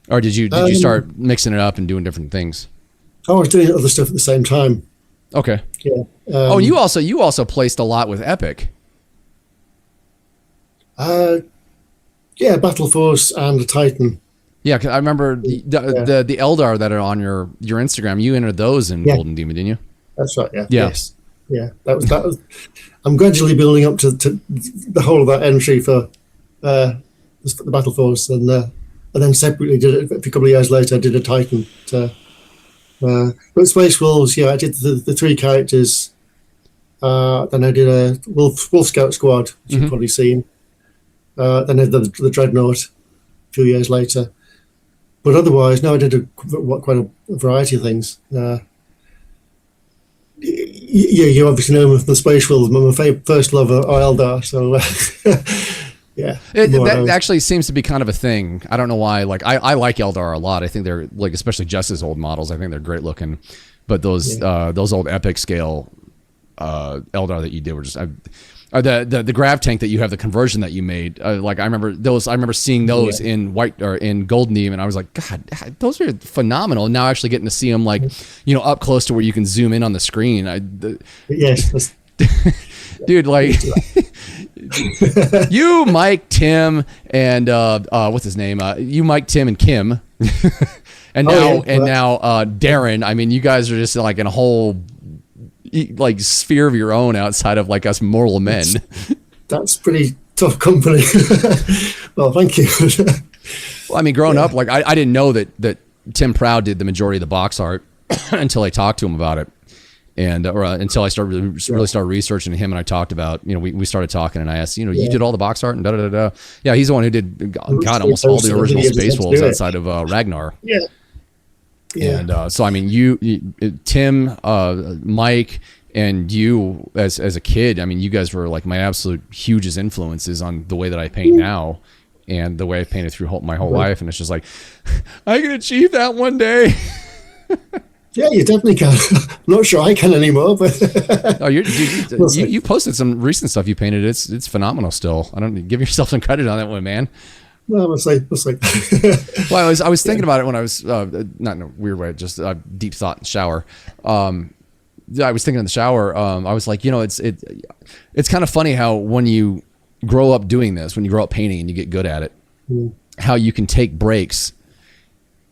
or did you start mixing it up and doing different things? I was doing other stuff at the same time. Okay. Yeah. You also placed a lot with Epic. Yeah, Battle Force and the Titan. Yeah, 'cause I remember the Eldar that are on your Instagram. You entered those in Golden Demon, didn't you? That's right. Yeah. Yes. Yeah. That was. I'm gradually building up to the whole of that entry for the Battle Force, and then separately did it a couple of years later. I did a Titan. But Space Wolves, yeah, I did the three characters. Then I did a Wolf Scout Squad, which you've probably seen. Then I did the Dreadnought a few years later. But otherwise, no, I did quite a variety of things. You obviously know me from the Space Wolves. My first love are Eldar, so yeah. That actually seems to be kind of a thing. I don't know why. Like I like Eldar a lot. I think they're like, especially Justice old models. I think they're great looking. But those old epic scale Eldar that you did were just. The grav tank that you have, the conversion that you made, like I remember seeing those in white or in Golden Demon, and I was like, God, those are phenomenal. Now actually getting to see them like, up close to where you can zoom in on the screen. Yes, dude, like you, Mike, Tim, and what's his name? You, Mike, Tim, and Kim, and now Darren. I mean, you guys are just like in a whole like sphere of your own outside of like us mortal men. That's pretty tough company. Well, thank you. Well, I mean, growing up, like I didn't know that Tim Proud did the majority of the box art until I talked to him about it, and until I really started researching him, and I talked about, we started talking, and I asked, you did all the box art and da da da da. Yeah, he's the one who did God almost all the original Space Wolves outside of Ragnar. Yeah. Yeah. And so I mean, you Tim, Mike, and you as a kid, I mean, you guys were like my absolute hugest influences on the way that I paint now, and the way I painted through my whole life. And it's just like, I can achieve that one day. Yeah, you definitely can. I'm not sure I can anymore, but you posted some recent stuff you painted. It's phenomenal still. I don't give yourself some credit on that one, man. No, we'll see. Well, I was thinking about it when I was not in a weird way, just deep thought in the shower. I was thinking in the shower. I was like, it's kind of funny how when you grow up doing this, when you grow up painting and you get good at it, how you can take breaks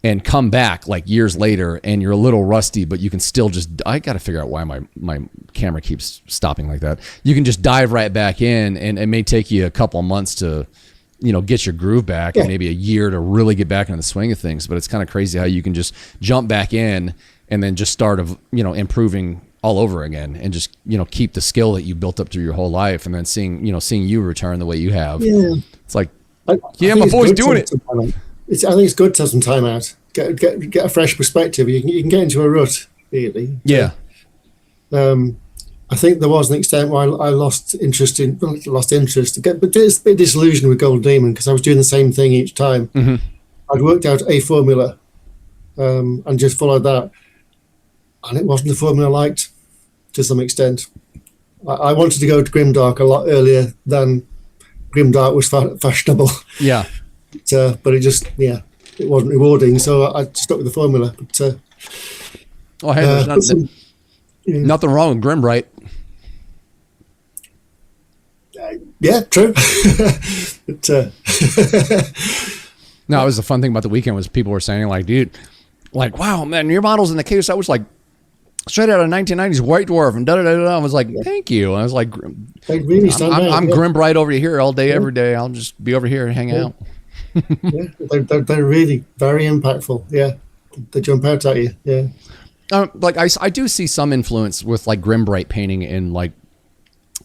and come back like years later and you're a little rusty, but you can still I got to figure out why my camera keeps stopping like that. You can just dive right back in, and it may take you a couple of months to get your groove back, and maybe a year to really get back into the swing of things. But it's kind of crazy how you can just jump back in and then just start improving all over again, and just keep the skill that you built up through your whole life, and then seeing you return the way you have. Yeah, it's like, my boy's doing it. I think it's good to have some time out, get a fresh perspective. You can get into a rut, really. Yeah. I think there was an extent where I lost interest, but there's a bit disillusioned with Golden Demon because I was doing the same thing each time. Mm-hmm. I'd worked out a formula and just followed that, and it wasn't the formula I liked to some extent. I wanted to go to Grimdark a lot earlier than Grimdark was fashionable. Yeah. But it just, it wasn't rewarding, so I stuck with the formula. But there's nothing wrong with Grimbright. Yeah, true. But, no, it was the fun thing about the weekend was people were saying like, dude, like, wow, man, your model's in the case. I was like straight out of 1990s White Dwarf and da da da da. I was like, thank you. I was like, I'm Grimbright over here all day, every day. I'll just be over here and hang out. Yeah, they're really very impactful. Yeah, they jump out at you. Yeah. Like I do see some influence with like Grimbright painting in like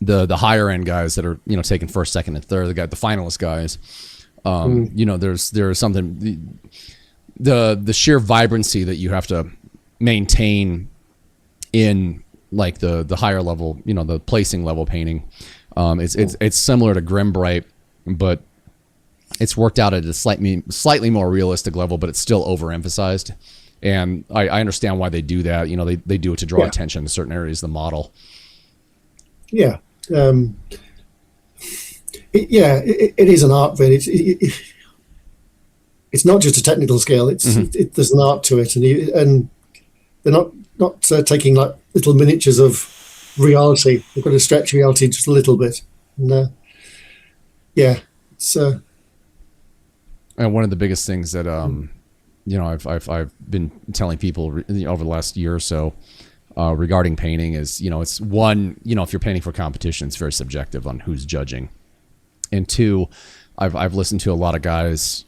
the higher end guys that are, you know, taking first, second, and third, the finalist guys. You know, there's something, the sheer vibrancy that you have to maintain in like the higher level, you know, the placing level painting. It's similar to Grimbright, but it's worked out at a slightly more realistic level, but it's still overemphasized. And I understand why they do that. You know, they do it to draw attention to certain areas of the model. Yeah. It is an art, really. It's not just a technical skill. There's an art to it, and they're not taking like little miniatures of reality. They've got to stretch reality just a little bit. And, it's. And one of the biggest things that you know I've been telling people over the last year or so regarding painting is, you know, it's one, you know, if you're painting for competition, it's very subjective on who's judging. And two, I've listened to a lot of guys,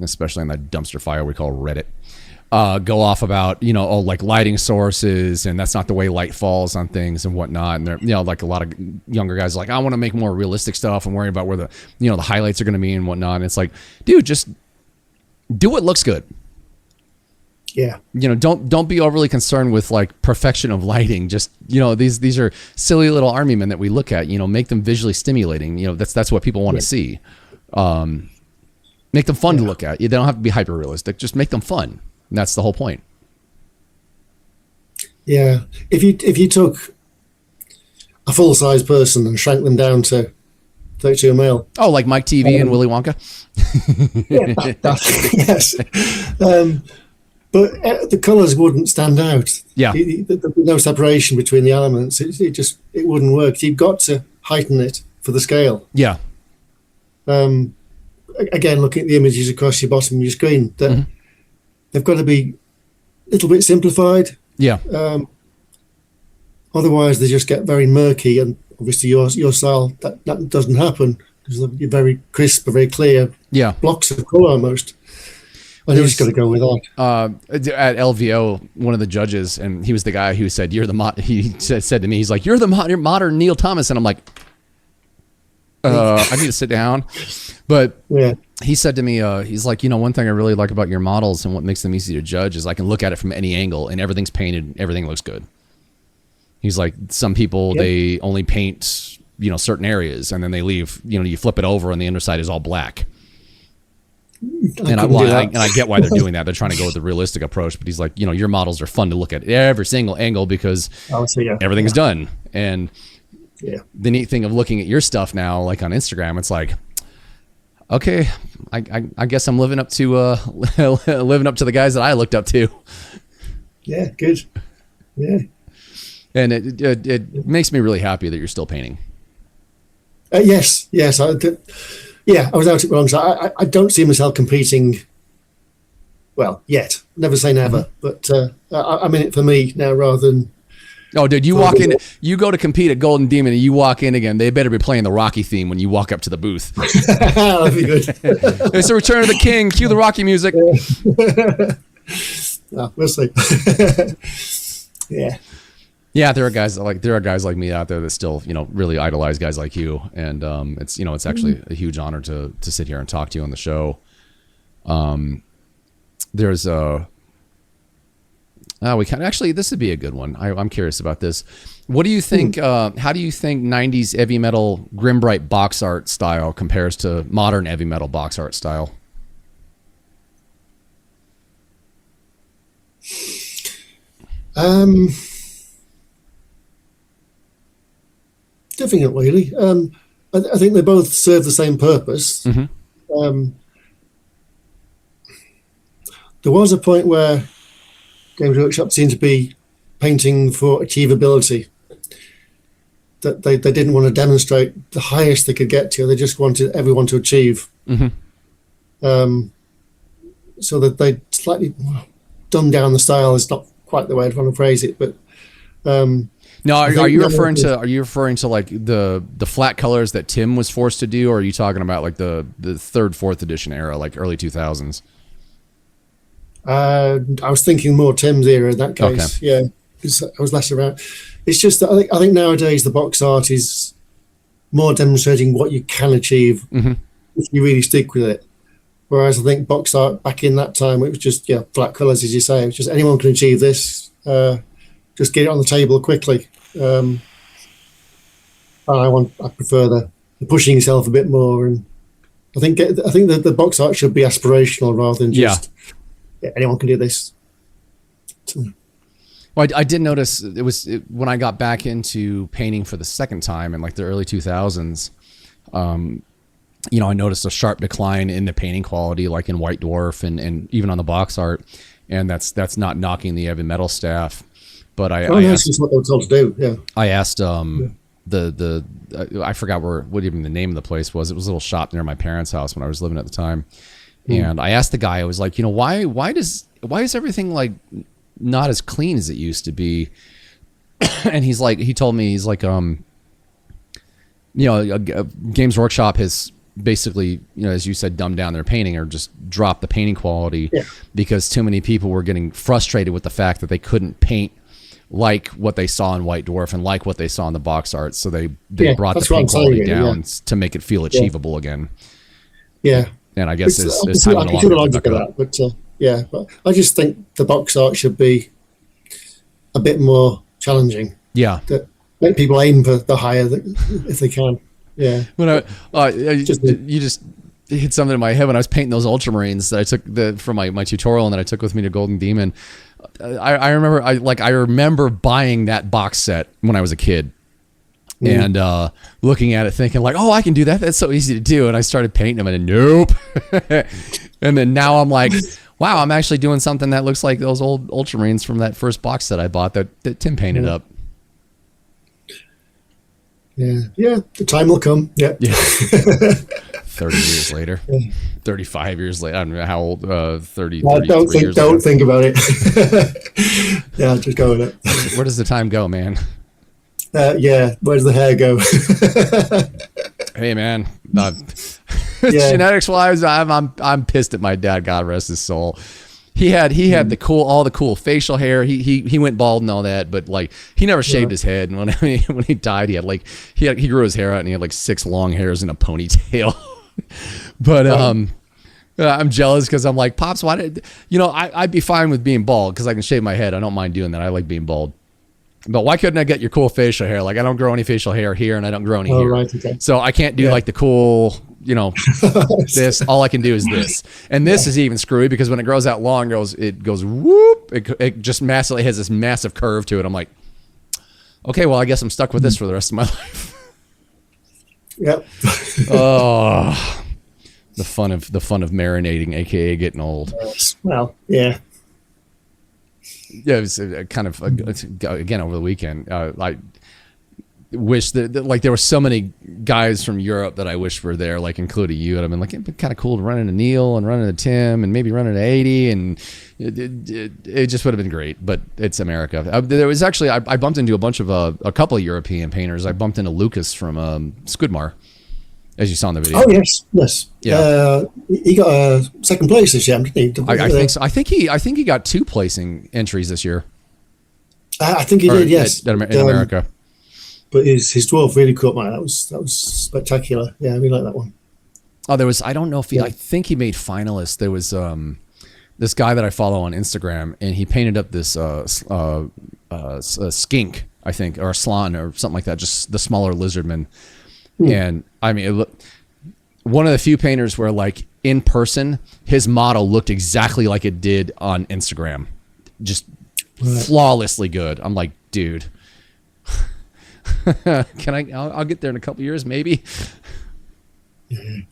especially on that dumpster fire we call Reddit, go off about, you know, like lighting sources, and that's not the way light falls on things and whatnot. And they're, you know, like a lot of younger guys are like, I want to make more realistic stuff and worry about where the, you know, the highlights are going to be and whatnot. And it's like, dude, just do what looks good. Yeah. You know, don't be overly concerned with like perfection of lighting. Just, you know, these are silly little army men that we look at, you know, make them visually stimulating. You know, that's what people want to see. Make them fun to look at. They don't have to be hyper realistic. Just make them fun. And that's the whole point. Yeah. If you took a full size person and shrank them down to 32 mil. Oh, like Mike TV and Willy Wonka. Yes. But the colours wouldn't stand out. Yeah. There'd be no separation between the elements. It wouldn't work. You've got to heighten it for the scale. Yeah. Again, looking at the images across your bottom of your screen, they've got to be a little bit simplified. Yeah. Otherwise, they just get very murky. And obviously, your style, that doesn't happen because you're very crisp, very clear blocks of colour almost. And you just got to go with that. At LVO, one of the judges, and he was the guy who said, he said to me, he's like, you're the modern Neil Thomason. I'm like, I need to sit down. But he said to me, he's like, you know, one thing I really like about your models and what makes them easy to judge is I can look at it from any angle and everything's painted, everything looks good. He's like, some people, they only paint, you know, certain areas and then they leave, you know, you flip it over and the underside is all black. And I get why they're doing that. They're trying to go with the realistic approach. But he's like, you know, your models are fun to look at every single angle because everything's done. And the neat thing of looking at your stuff now, like on Instagram, it's like, okay, I guess I'm living up to the guys that I looked up to. Yeah, good. Yeah. And it makes me really happy that you're still painting. Yes. I was out at wrong. So I don't see myself competing. Well, yet. Never say never. But I'm in it for me now rather than. Oh, dude, you walk in. You go to compete at Golden Demon, and you walk in again. They better be playing the Rocky theme when you walk up to the booth. That'll be good. It's the Return of the King. Cue the Rocky music. We'll see. Yeah. Yeah, there are guys like me out there that still, you know, really idolize guys like you, and it's, you know, it's actually a huge honor to sit here and talk to you on the show. There's this would be a good one. I'm curious about this. What do you think? How do you think '90s heavy metal Grimbright box art style compares to modern heavy metal box art style? Difficult, really. I think they both serve the same purpose. There was a point where Games Workshop seemed to be painting for achievability. That they didn't want to demonstrate the highest they could get to. They just wanted everyone to achieve. So that they slightly dumbed down the style is not quite the way I'd want to phrase it, but. No, are you referring to like the flat colors that Tim was forced to do, or are you talking about like the third, fourth edition era, like early 2000s? I was thinking more Tim's era in that case. Okay. Yeah, because I was less around. It's just that I think nowadays the box art is more demonstrating what you can achieve if you really stick with it. Whereas I think box art back in that time, it was just flat colours, as you say. It was just anyone can achieve this. Just get it on the table quickly. I prefer the pushing yourself a bit more, and I think that the box art should be aspirational rather than just anyone can do this. Well, I did notice when I got back into painting for the second time in like the early 2000s. I noticed a sharp decline in the painting quality, like in White Dwarf and even on the box art, and that's not knocking the heavy metal staff. But I asked, that's what they were told to do. Yeah, I asked I forgot what even the name of the place was. It was a little shop near my parents' house when I was living at the time, and I asked the guy. I was like, why is everything like not as clean as it used to be? And he told me, Games Workshop has basically, as you said, dumbed down their painting or just dropped the painting quality because too many people were getting frustrated with the fact that they couldn't paint like what they saw in White Dwarf and like what they saw in the box art. So they brought the paint quality down to make it feel achievable again. Yeah. And I guess it's time to logic of that, but I just think the box art should be a bit more challenging. Yeah. Let people aim for the higher if they can. Yeah. When you just hit something in my head when I was painting those Ultramarines that I took from my tutorial and that I took with me to Golden Demon. I remember buying that box set when I was a kid and looking at it thinking like, oh, I can do that. That's so easy to do. And I started painting them and nope. And then now I'm like, wow, I'm actually doing something that looks like those old Ultramarines from that first box set I bought that Tim painted up. Yeah, the time will come. Yeah. 30 years later, 35 years later. I don't know how old. 30. Don't think about it. Yeah, just go with it. Where does the time go, man? Where does the hair go? Hey, man. Genetics wise, I'm pissed at my dad. God rest his soul. He had all the cool facial hair. He went bald and all that, but like he never shaved his head. And when he died, he grew his hair out and he had like 6 long hairs in a ponytail. But I'm jealous because I'm like, Pops, why did I'd be fine with being bald because I can shave my head. I don't mind doing that. I like being bald. But why couldn't I get your cool facial hair? Like I don't grow any facial hair here and I don't grow any here. Right, okay. So I can't do like the cool, this. All I can do is this. And this is even screwy because when it grows out long, it goes whoop. It just massively has this massive curve to it. I'm like, okay, well, I guess I'm stuck with this for the rest of my life. Yep. Oh, the fun of marinating, aka getting old. Well, yeah. Yeah, it was kind of again over the weekend. I wish that like there were so many guys from Europe that I wish were there, like including you. And I've been like, it'd be kind of cool to run into Neil and run into Tim and maybe run into 80, and it just would have been great. But it's America. There was actually I bumped into a couple of European painters. I bumped into Lucas from Skudmar, as you saw in the video. Oh yes. Yeah. He got a second place this year, didn't he? I think so. I think he got 2 placing entries this year. I think he did. Yes, in America. But his dwarf really caught my eye. That was spectacular. Yeah, I really like that one. Oh, there was. I don't know if he. I think he made finalists. There was this guy that I follow on Instagram, and he painted up this skink, I think, or a slan or something like that. Just the smaller lizardman. And I mean, one of the few painters where like in person, his model looked exactly like it did on Instagram, just flawlessly good. I'm like, dude, I'll get there in a couple years, maybe. Do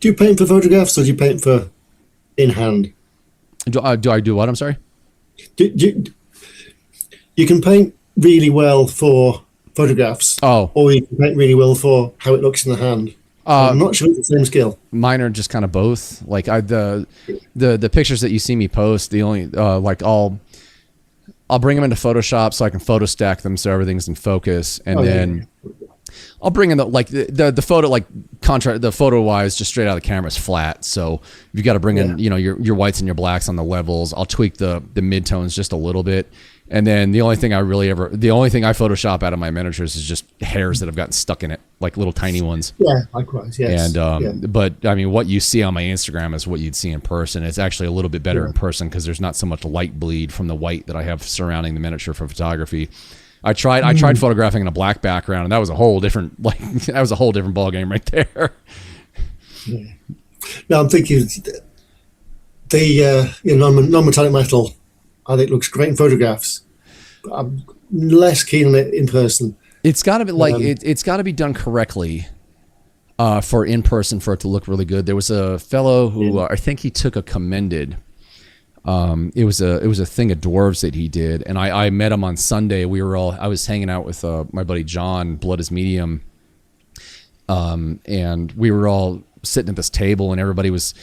you paint for photographs or do you paint for in hand? Do I do what? I'm sorry. You can paint really well for photographs, or you can paint really well for how it looks in the hand. I'm not sure it's the same skill. Mine are just kind of both. Like the pictures that you see me post, the only I'll bring them into Photoshop so I can photo stack them so everything's in focus, and then I'll bring in the photo contrast, the photo wise, just straight out of the camera is flat. So you've got to bring in, your whites and your blacks on the levels. I'll tweak the mid-tones just a little bit. And then the only thing I Photoshop out of my miniatures is just hairs that have gotten stuck in it, like little tiny ones. Yeah, likewise, yes. And but I mean, what you see on my Instagram is what you'd see in person. It's actually a little bit better in person because there's not so much light bleed from the white that I have surrounding the miniature for photography. I tried photographing in a black background, and that was a whole different ball game right there. Yeah. Now I'm thinking the non-metallic metal, I think looks great in photographs. I'm less keen on it in person. It's got to be it's got to be done correctly for in person for it to look really good. There was a fellow who I think he took a commended. It was a thing of dwarves that he did, and I met him on Sunday. I was hanging out with my buddy John, Blood is Medium, and we were all sitting at this table, and everybody was,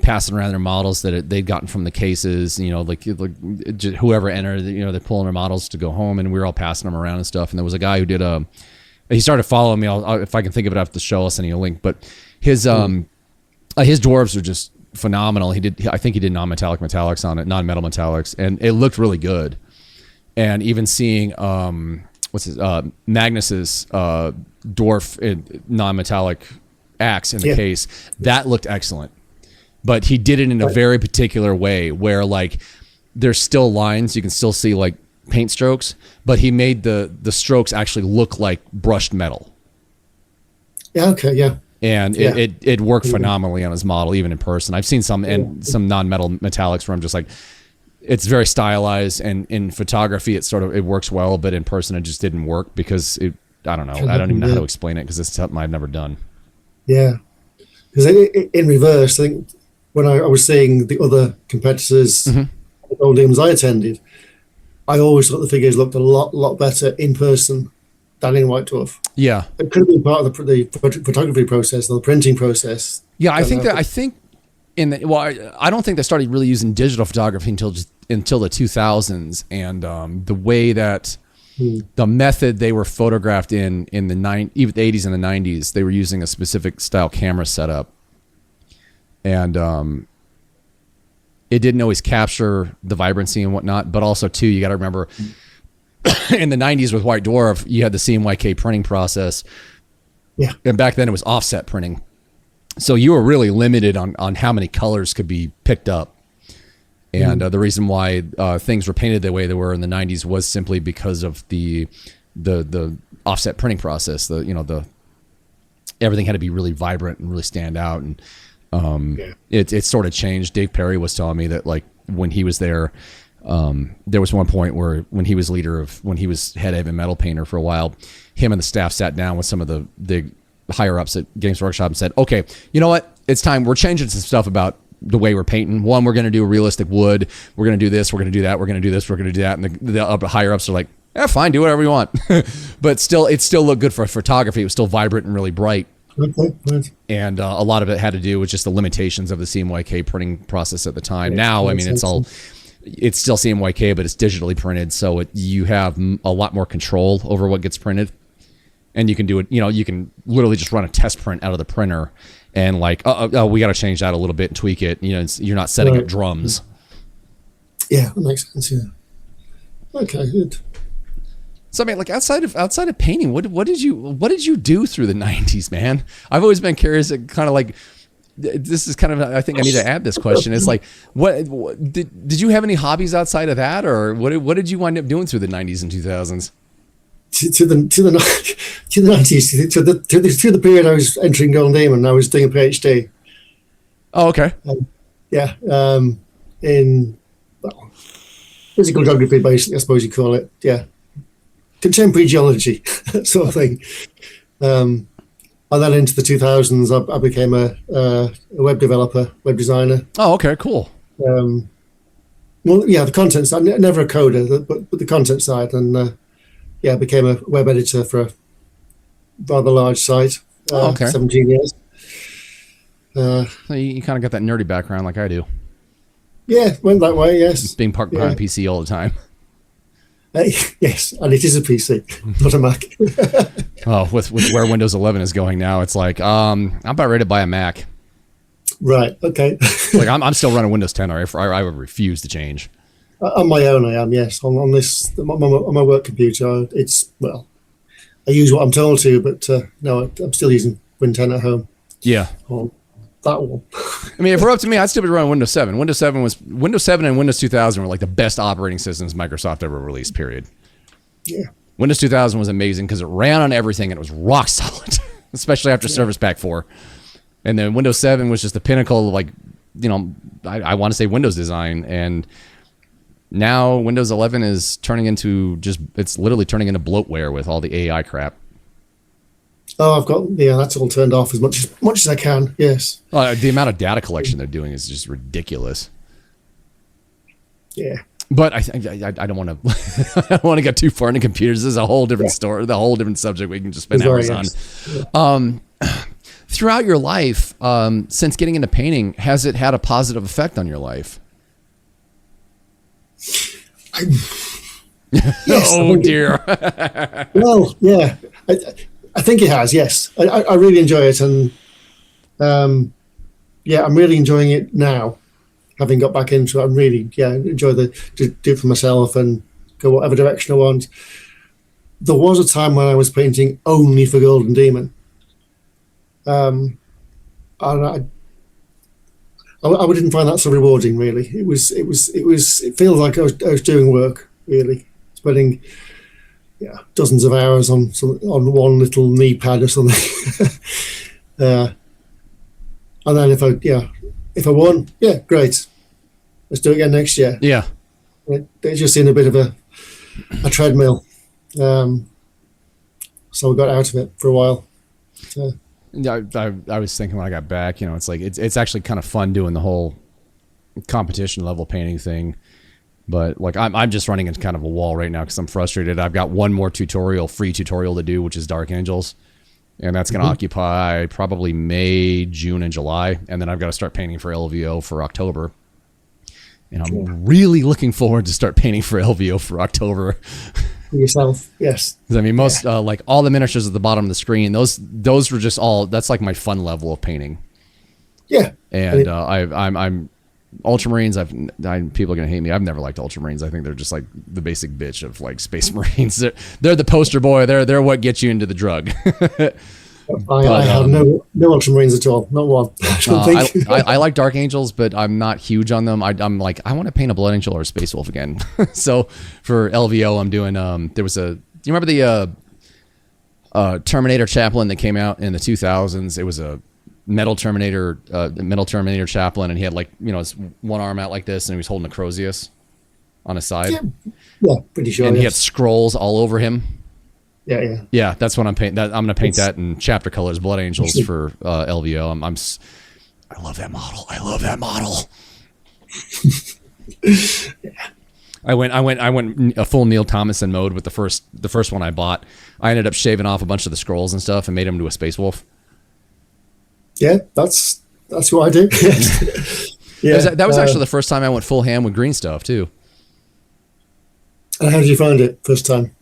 passing around their models that they'd gotten from the cases, like whoever entered, they're pulling their models to go home, and we were all passing them around and stuff. And there was a guy who did he started following me. If I can think of it after the show, I'll send you a link. But his dwarves are just phenomenal. I think he did non-metallic metallics on it, non-metal metallics, and it looked really good. And even seeing Magnus's dwarf non-metallic axe in the case, that looked excellent. But he did it in a very particular way where like there's still lines, you can still see like paint strokes, but he made the strokes actually look like brushed metal. Yeah, okay, yeah. And it worked phenomenally on his model, even in person. I've seen some non-metal metallics where I'm just like, it's very stylized, and in photography it works well, but in person it just didn't work because I don't know. I don't even know how to explain it because it's something I've never done. Yeah, because in reverse, I think when I was seeing the other competitors, the old games I attended, I always thought the figures looked a lot better in person than in White Dwarf. Yeah, it could have been part of the photography process or the printing process. Yeah, I think I don't think they started really using digital photography until the 2000s, and the way that the method they were photographed in the even the 80s and the 90s, they were using a specific style camera setup, and it didn't always capture the vibrancy and whatnot. But also too, you got to remember, in the 90s with White Dwarf, you had the CMYK printing process. Yeah. And back then it was offset printing. So you were really limited on how many colors could be picked up. And the reason why things were painted the way they were in the 90s was simply because of the offset printing process. Everything had to be really vibrant and really stand out. And it sort of changed. Dave Perry was telling me that like when he was there was one point where when he was head heavy metal painter for a while, him and the staff sat down with some of the higher ups at Games Workshop and said, okay, you know what? It's time. We're changing some stuff about the way we're painting. One, we're going to do a realistic wood. We're going to do this. We're going to do that. We're going to do this. We're going to do that. And the higher ups are like, yeah, fine, do whatever you want. But still, it still looked good for photography. It was still vibrant and really bright. Okay, right. And a lot of it had to do with just the limitations of the CMYK printing process at the time. Now, I mean, it's still CMYK, but it's digitally printed. So you have a lot more control over what gets printed. And you can do it, you can literally just run a test print out of the printer and like, we got to change that a little bit and tweak it. You're not setting up drums. Yeah, that makes sense. Yeah. Okay, good. So I mean, like outside of painting, what did you do through the 90s, man? I've always been curious. Kind of like, this is kind of, I think I need to add this question. It's like, what did you have any hobbies outside of that, or what did you wind up doing through the 90s and 2000s? To the 90s, to the period I was entering Golden Demon, I was doing a PhD. Oh, okay. In physical geography, basically, I suppose you call it. Yeah, contemporary geology, sort of thing. And then into the 2000s, I became a web developer, web designer. Oh, okay, cool. Well, yeah, the content side, never a coder, but the content side, and I became a web editor for a rather large site. 17 years. So you kind of got that nerdy background like I do. Yeah, went that way, yes. Being parked behind PC all the time. Yes, and it is a PC, not a Mac. Oh, with where Windows 11 is going now, it's like I'm about ready to buy a Mac. Right. Okay. Like I'm still running Windows 10. I would refuse to change. On my own, I am. Yes, on my work computer, it's I use what I'm told to, but no, I'm still using Win 10 at home. Yeah. On that one. I mean, if we're up to me, I'd still be running Windows 7. Windows 7 and Windows 2000 were like the best operating systems Microsoft ever released. Period. Yeah. Windows 2000 was amazing because it ran on everything and it was rock solid, especially after Service Pack 4. And then Windows 7 was just the pinnacle of, like, you know, I want to say Windows design. And now Windows 11 is turning into it's literally turning into bloatware with all the AI crap. Oh, that's all turned off as much as I can. Yes. The amount of data collection they're doing is just ridiculous. Yeah. But I don't want to. I don't want to get too far into computers. This is a whole different story, the whole different subject we can just spend hours on. Yeah. Throughout your life, since getting into painting, has it had a positive effect on your life? Yes. Oh dear. Well, yeah. I think it has, yes. I really enjoy it, and I'm really enjoying it now, having got back into it. I'm really, enjoy to do it for myself and go whatever direction I want. There was a time when I was painting only for Golden Demon. And I didn't find that so rewarding, really. It feels like I was doing work, really, spending dozens of hours on one little knee pad or something. And then if I won, great, let's do it again next year. Yeah, it's just in a bit of a treadmill. So we got out of it for a while. So. Yeah, I was thinking when I got back, you know, it's like it's actually kind of fun doing the whole competition level painting thing. But like I'm just running into kind of a wall right now because I'm frustrated. I've got one more free tutorial to do, which is Dark Angels. And that's going to occupy probably May, June, and July. And then I've got to start painting for LVO for October. And I'm really looking forward to start painting for LVO for October. For yourself, yes. I mean, most like all the miniatures at the bottom of the screen, those were just that's like my fun level of painting. Yeah. And I'm Ultramarines. People are gonna hate me. I've never liked Ultramarines. I think they're just like the basic bitch of like Space Marines. They're the poster boy. They're what gets you into the drug. I have no Ultramarines at all. Not one. I like Dark Angels, but I'm not huge on them. I'm like, I want to paint a Blood Angel or a Space Wolf again. So for LVO, I'm doing. Do you remember the Terminator Chaplain that came out in the 2000s? It was a metal Terminator Chaplain, and he had, like, you know, his one arm out like this, and he was holding a Crozius on his side. Yeah, pretty sure. And he had scrolls all over him. Yeah, that's what I'm painting. I'm going to paint that in chapter colors, Blood Angels for LVO. I love that model. I went a full Neil Thomason mode with the first one I bought. I ended up shaving off a bunch of the scrolls and stuff and made him into a Space Wolf. Yeah, that's what I do. Yeah, that was actually the first time I went full ham with green stuff too. And how did you find it first time?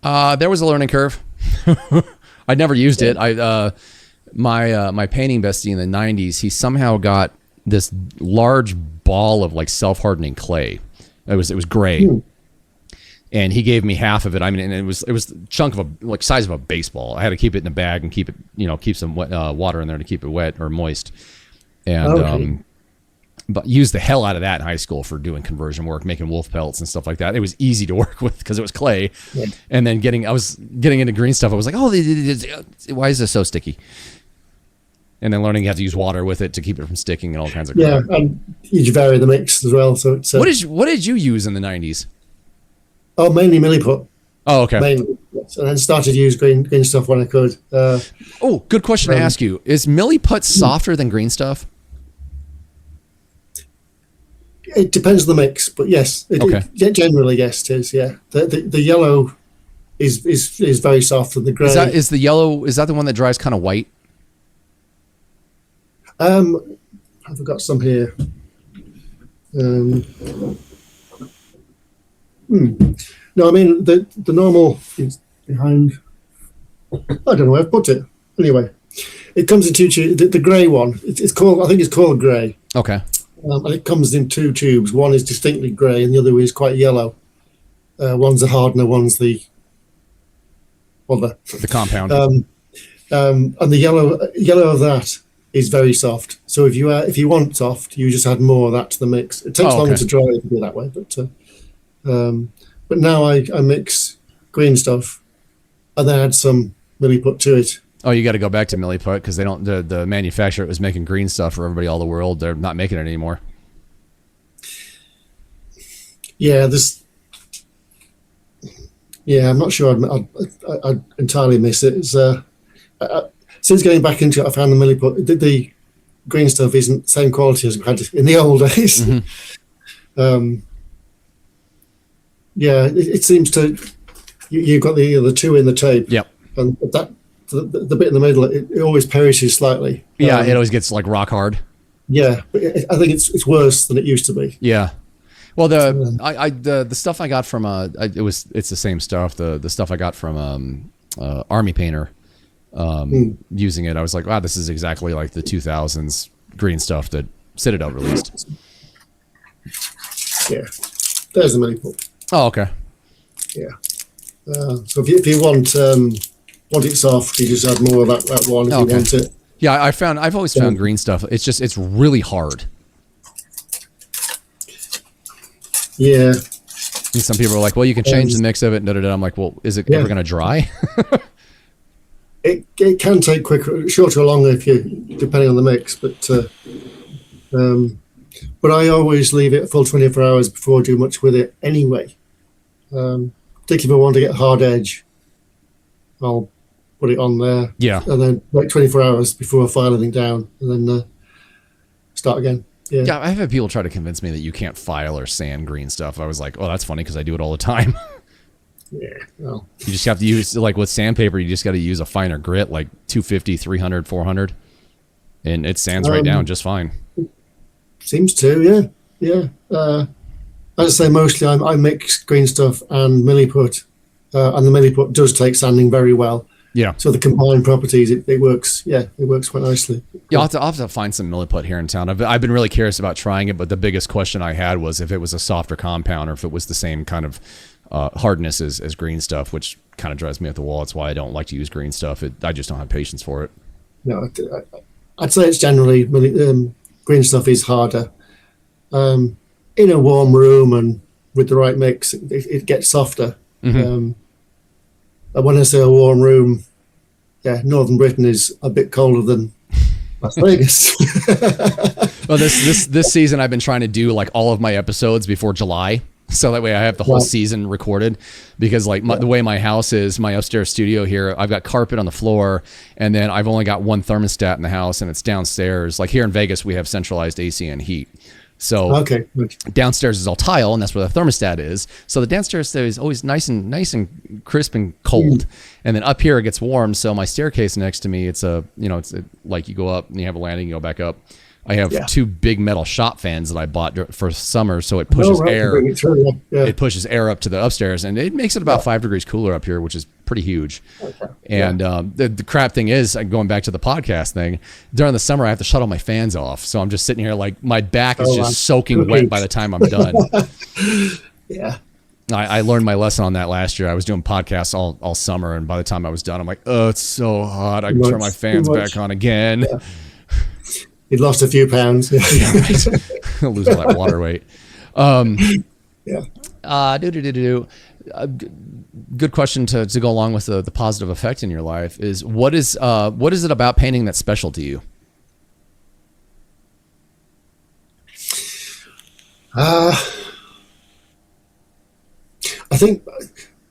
There was a learning curve. I'd never used it. My painting bestie in the 90s, he somehow got this large ball of like self-hardening clay. It was gray. And he gave me half of it. I mean, and it was a chunk of like size of a baseball. I had to keep it in a bag and keep some water in there to keep it wet or moist. And but used the hell out of that in high school for doing conversion work, making wolf pelts and stuff like that. It was easy to work with because it was clay. Yeah. And then I was getting into green stuff. I was like, oh, why is this so sticky? And then learning you have to use water with it to keep it from sticking and all kinds of crap. Yeah, and you vary the mix as well. So it's, what did you use in the 90s? Oh, mainly milliput. Oh, okay. Mainly, yes. And then started to use green stuff when I could. Good question to ask you. Is milliput softer than green stuff? It depends on the mix, but yes. Generally, yes, it is, yeah. The yellow is very soft, and the grey... Is the yellow, is that the one that dries kind of white? I've got some here. No, I mean the normal is behind. I don't know where I've put it. Anyway, it comes in two tubes. The grey one, it's called. I think it's called grey. Okay. And it comes in two tubes. One is distinctly grey, and the other is quite yellow. One's a hardener, one's the compound. And the yellow of that is very soft. So if you want soft, you just add more of that to the mix. It takes longer to dry if you do it that way, but now I mix green stuff and then add some milliput to it. Oh, you got to go back to milliput because they don't. The manufacturer that was making green stuff for everybody all the world, they're not making it anymore. Yeah, I'm not sure I'd entirely miss it. It's, since getting back into it, I found the milliput, the green stuff isn't the same quality as we had in the old days. Mm-hmm. It seems to. You've got the two in the tape. Yep. And that the bit in the middle, it always perishes slightly. Yeah, it always gets like rock hard. Yeah, but I think it's worse than it used to be. Yeah. Well, the stuff I got from it's the same stuff. The stuff I got from Army Painter, using it, I was like, wow, this is exactly like the 2000s green stuff that Citadel released. Yeah, there's the milliput. Oh, okay. Yeah. So if you want it soft, you just add more of that one if you want it. Yeah, I've always found green stuff. It's really hard. Yeah. And some people are like, well, you can change the mix of it. I'm like, well, is it ever going to dry? It can take shorter or longer depending on the mix, but I always leave it a full 24 hours before I do much with it anyway. Particularly if I want to get a hard edge, I'll put it on there. Yeah. And then wait 24 hours before I file anything down, and then start again. Yeah, I've had people try to convince me that you can't file or sand green stuff. I was like, oh, that's funny because I do it all the time. Yeah, well. You just have to use, like with sandpaper, you just got to use a finer grit, like 250, 300, 400, and it sands right down just fine. Seems to, yeah. As I say, mostly I mix green stuff and milliput, and the milliput does take sanding very well. Yeah. So the combined properties, it works. Yeah, it works quite nicely. Yeah, I'll have to find some milliput here in town. I've been really curious about trying it, but the biggest question I had was if it was a softer compound or if it was the same kind of hardness as green stuff, which kind of drives me up the wall. That's why I don't like to use green stuff. I just don't have patience for it. No, I'd say it's generally green stuff is harder. In a warm room and with the right mix, it gets softer. Mm-hmm. When I say a warm room, Northern Britain is a bit colder than Las Vegas. Well, this season I've been trying to do like all of my episodes before July, so that way I have the whole season recorded. Because like the way my house is, my upstairs studio here, I've got carpet on the floor, and then I've only got one thermostat in the house, and it's downstairs. Like here in Vegas, we have centralized AC and heat. So downstairs is all tile, and that's where the thermostat is. So the downstairs is always nice and crisp and cold. And then up here it gets warm. So my staircase next to me, it's like you go up and you have a landing, you go back up. I have two big metal shop fans that I bought for summer, so it pushes air. It pushes air up to the upstairs, and it makes it about 5 degrees cooler up here, which is pretty huge. Okay. And the crap thing is, going back to the podcast thing, during the summer I have to shut all my fans off, so I'm just sitting here like my back is just soaking wet by the time I'm done. Yeah. I learned my lesson on that last year. I was doing podcasts all summer, and by the time I was done, I'm like, oh, it's so hot. I can turn my fans back on again. Yeah. He'd lost a few pounds. Yeah, right. Lose all that water weight. Good question to go along with the positive effect in your life is what is it about painting that's special to you? I think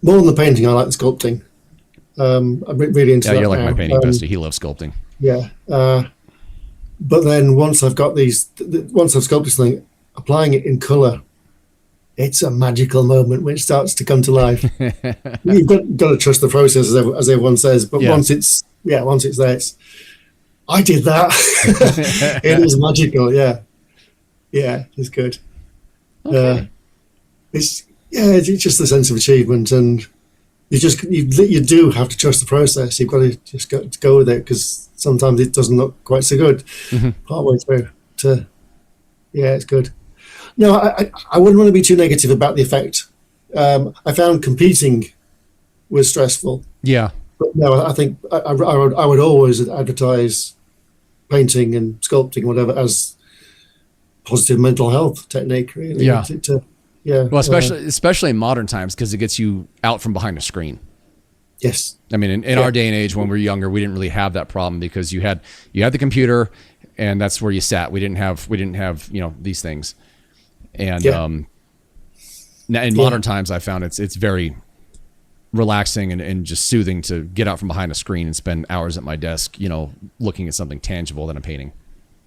more than the painting, I like the sculpting. I'm really into that. Yeah, you're like my painting bestie. He loves sculpting. Yeah. But then once I've sculpted something, applying it in color, it's a magical moment when it starts to come to life. You've got to trust the process, as everyone says. But once it's there, I did that. It is magical. Yeah, it's good. Okay. yeah, it's just the sense of achievement, and you do have to trust the process. You've got to just go with it, because sometimes it doesn't look quite so good partway through. Yeah, it's good. No, I wouldn't want to be too negative about the effect. I found competing was stressful. Yeah. But no, I think I would always advertise painting and sculpting, whatever, as positive mental health technique. Really. Yeah. Yeah. Well, especially in modern times, because it gets you out from behind a screen. Yes. I mean, in our day and age, when we were younger, we didn't really have that problem, because you had the computer, and that's where you sat. We didn't have these things. And now in modern times, I found it's very relaxing and just soothing to get out from behind a screen and spend hours at my desk, looking at something tangible than a painting.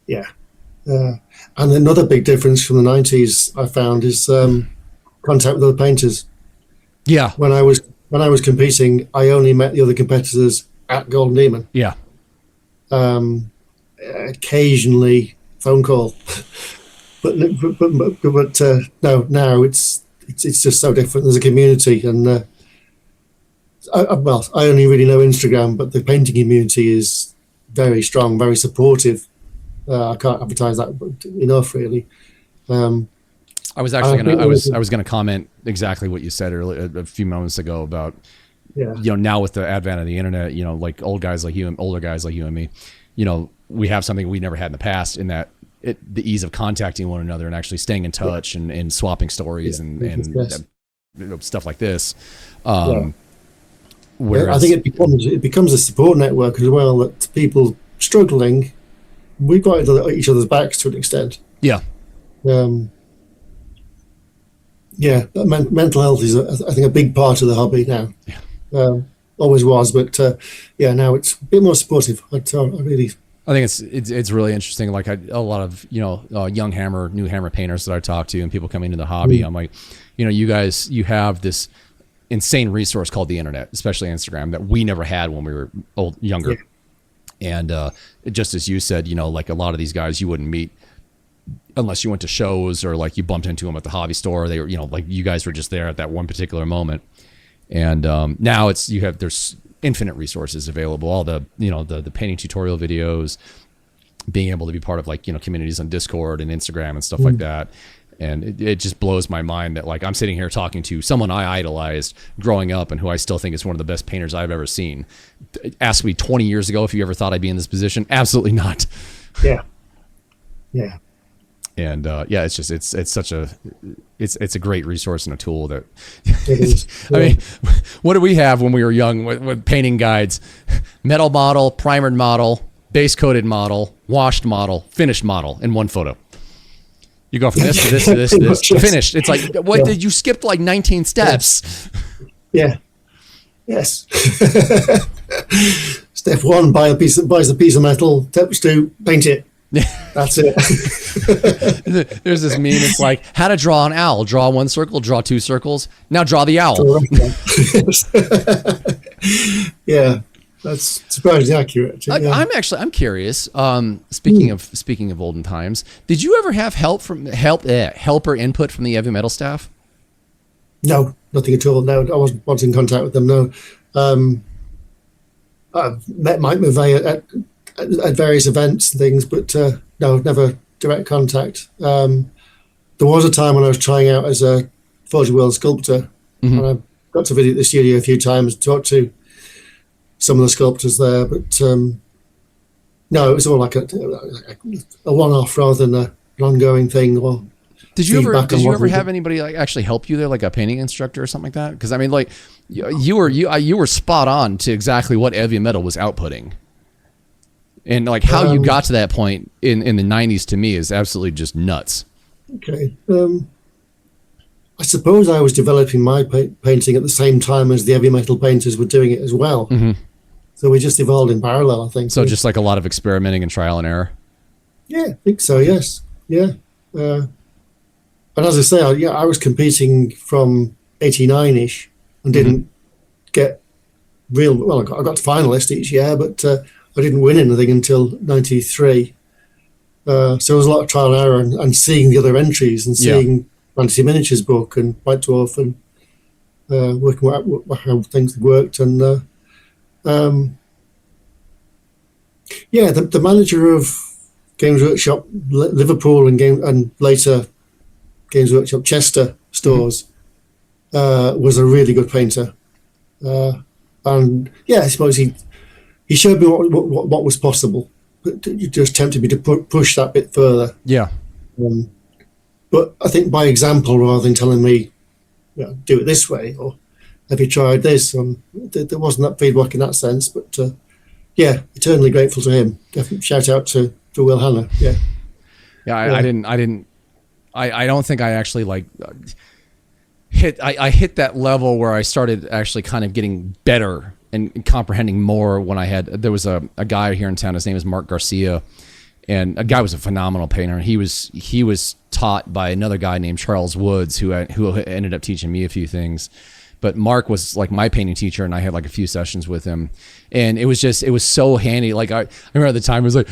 Yeah. And another big difference from the 90s I found is contact with other painters. Yeah. When I was competing, I only met the other competitors at Golden Demon. Yeah. Occasionally phone call, but no, now it's just so different. There's a community, and I only really know Instagram, but the painting community is very strong, very supportive. I can't advertise that enough, really. I was gonna comment exactly what you said earlier, a few moments ago, about now with the advent of the internet, like older guys like you and me, we have something we never had in the past, in that the ease of contacting one another and actually staying in touch and swapping stories and stuff like this. Whereas, I think it becomes a support network as well, that people struggling, we've got each other's backs to an extent. Yeah. Mental health is, I think, a big part of the hobby now. Yeah. Always was, but now it's a bit more supportive. I think it's really interesting. Like a lot of young new hammer painters that I talk to, and people coming into the hobby, I'm like, you guys, you have this insane resource called the internet, especially Instagram, that we never had when we were younger. Yeah. And just as you said, like a lot of these guys you wouldn't meet unless you went to shows, or like you bumped into them at the hobby store. They were, like you guys were just there at that one particular moment. And now there's infinite resources available. All the the painting tutorial videos, being able to be part of communities on Discord and Instagram and stuff like that. And it just blows my mind that, like, I'm sitting here talking to someone I idolized growing up, and who I still think is one of the best painters I've ever seen. Ask me 20 years ago if you ever thought I'd be in this position. Absolutely not. Yeah. And it's just it's a great resource and a tool that It is. I mean, what did we have when we were young with painting guides? Metal model, primered model, base coated model, washed model, finished model in one photo. You go from this to this to this to this to finished. It's like, what did you skip like 19 steps? Yeah. Yes. Step one, buys a piece of metal. Step two, paint it. That's it. There's this meme. It's like, how to draw an owl. Draw one circle, draw two circles. Now draw the owl. Yeah, that's surprisingly accurate. Yeah. I'm curious. Speaking of olden times, did you ever have helper input from the heavy metal staff? No, nothing at all. No, I wasn't in contact with them. No, I've met Mike Mavet at various events and things, but no, never direct contact. There was a time when I was trying out as a Forge World sculptor, and I got to visit the studio a few times to talk to some of the sculptors there, but no, it was all like a one-off rather than an ongoing thing. Or did you ever have anybody like actually help you there, like a painting instructor or something like that? Because I mean, like you were spot on to exactly what heavy metal was outputting. And like how you got to that point in the 90s, to me, is absolutely just nuts. Okay. I suppose I was developing my painting at the same time as the heavy metal painters were doing it as well. So we just evolved in parallel, I think. So just like a lot of experimenting and trial and error. Yeah, I think so, yes. Yeah. And as I say, I was competing from 89-ish and didn't get well, I got to finalist each year, but I didn't win anything until 93. So there was a lot of trial and error and seeing the other entries and seeing Fantasy Miniatures book and White Dwarf, and working out how things worked. And the manager of Games Workshop Liverpool and later Games Workshop Chester stores was a really good painter. And yeah, I suppose he showed me what was possible. It just tempted me to push that bit further. Yeah. But I think by example, rather than telling me, do it this way, or have you tried this? There wasn't that feedback in that sense. But eternally grateful to him. Definitely shout out to Will Hanna. Yeah. Yeah, I don't think I actually hit that level where I started actually kind of getting better and comprehending more when there was a guy here in town. His name is Mark Garcia, and a guy was a phenomenal painter. He was taught by another guy named Charles Woods, who ended up teaching me a few things. But Mark was like my painting teacher, and I had like a few sessions with him, and it was so handy. Like I remember at the time, I was like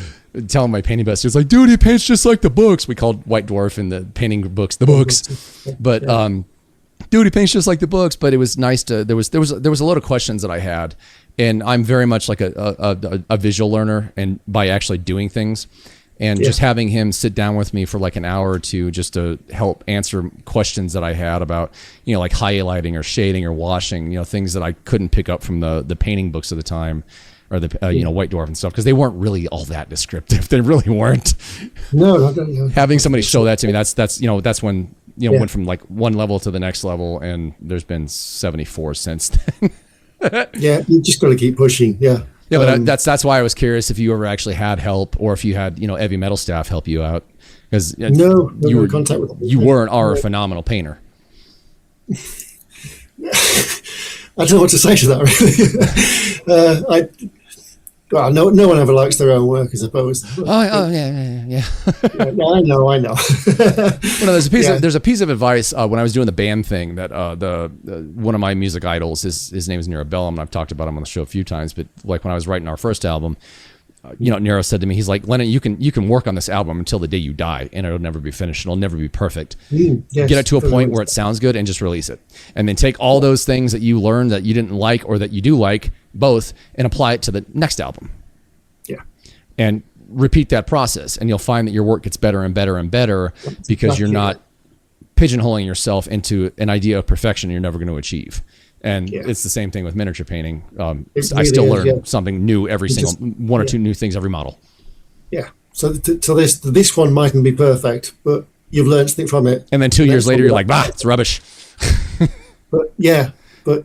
telling my painting best, he was like, "Dude, he paints just like the books." We called White Dwarf in the painting books the books, but dude, he paints just like the books. But it was nice to there was a lot of questions that I had, and I'm very much like a visual learner, and by actually doing things. And just having him sit down with me for like an hour or two just to help answer questions that I had about, like highlighting or shading or washing, things that I couldn't pick up from the painting books of the time, or the White Dwarf and stuff, because they weren't really all that descriptive. They really weren't. No. Having somebody show that to me, that's when went from like one level to the next level, and there's been 74 since then. Yeah, you just got to keep pushing. Yeah. Yeah, but that's why I was curious if you ever actually had help, or if you had heavy metal staff help you out, because no contact with them. You weren't a phenomenal painter. I don't know what to say to that. Really, no one ever likes their own work, I suppose. Yeah. I know. Well, there's a piece of advice when I was doing the band thing that one of my music idols, his name is Nero Bellum, and I've talked about him on the show a few times. But like when I was writing our first album, Nero said to me, he's like, "Lennon, you can work on this album until the day you die, and it'll never be finished. It'll never be perfect. Yes, get it to a point where it sounds good, and just release it. And then take all those things that you learned that you didn't like or that you do like, both, and apply it to the next album. Yeah, and repeat that process, and you'll find that your work gets better and better and better, because you're not pigeonholing yourself into an idea of perfection you're never going to achieve." And it's the same thing with miniature painting. I still learn something new every one or two new things every model. Yeah. So this one mightn't be perfect, but you've learned something from it. And then 2 years later, you're like, "Bah, it's rubbish." But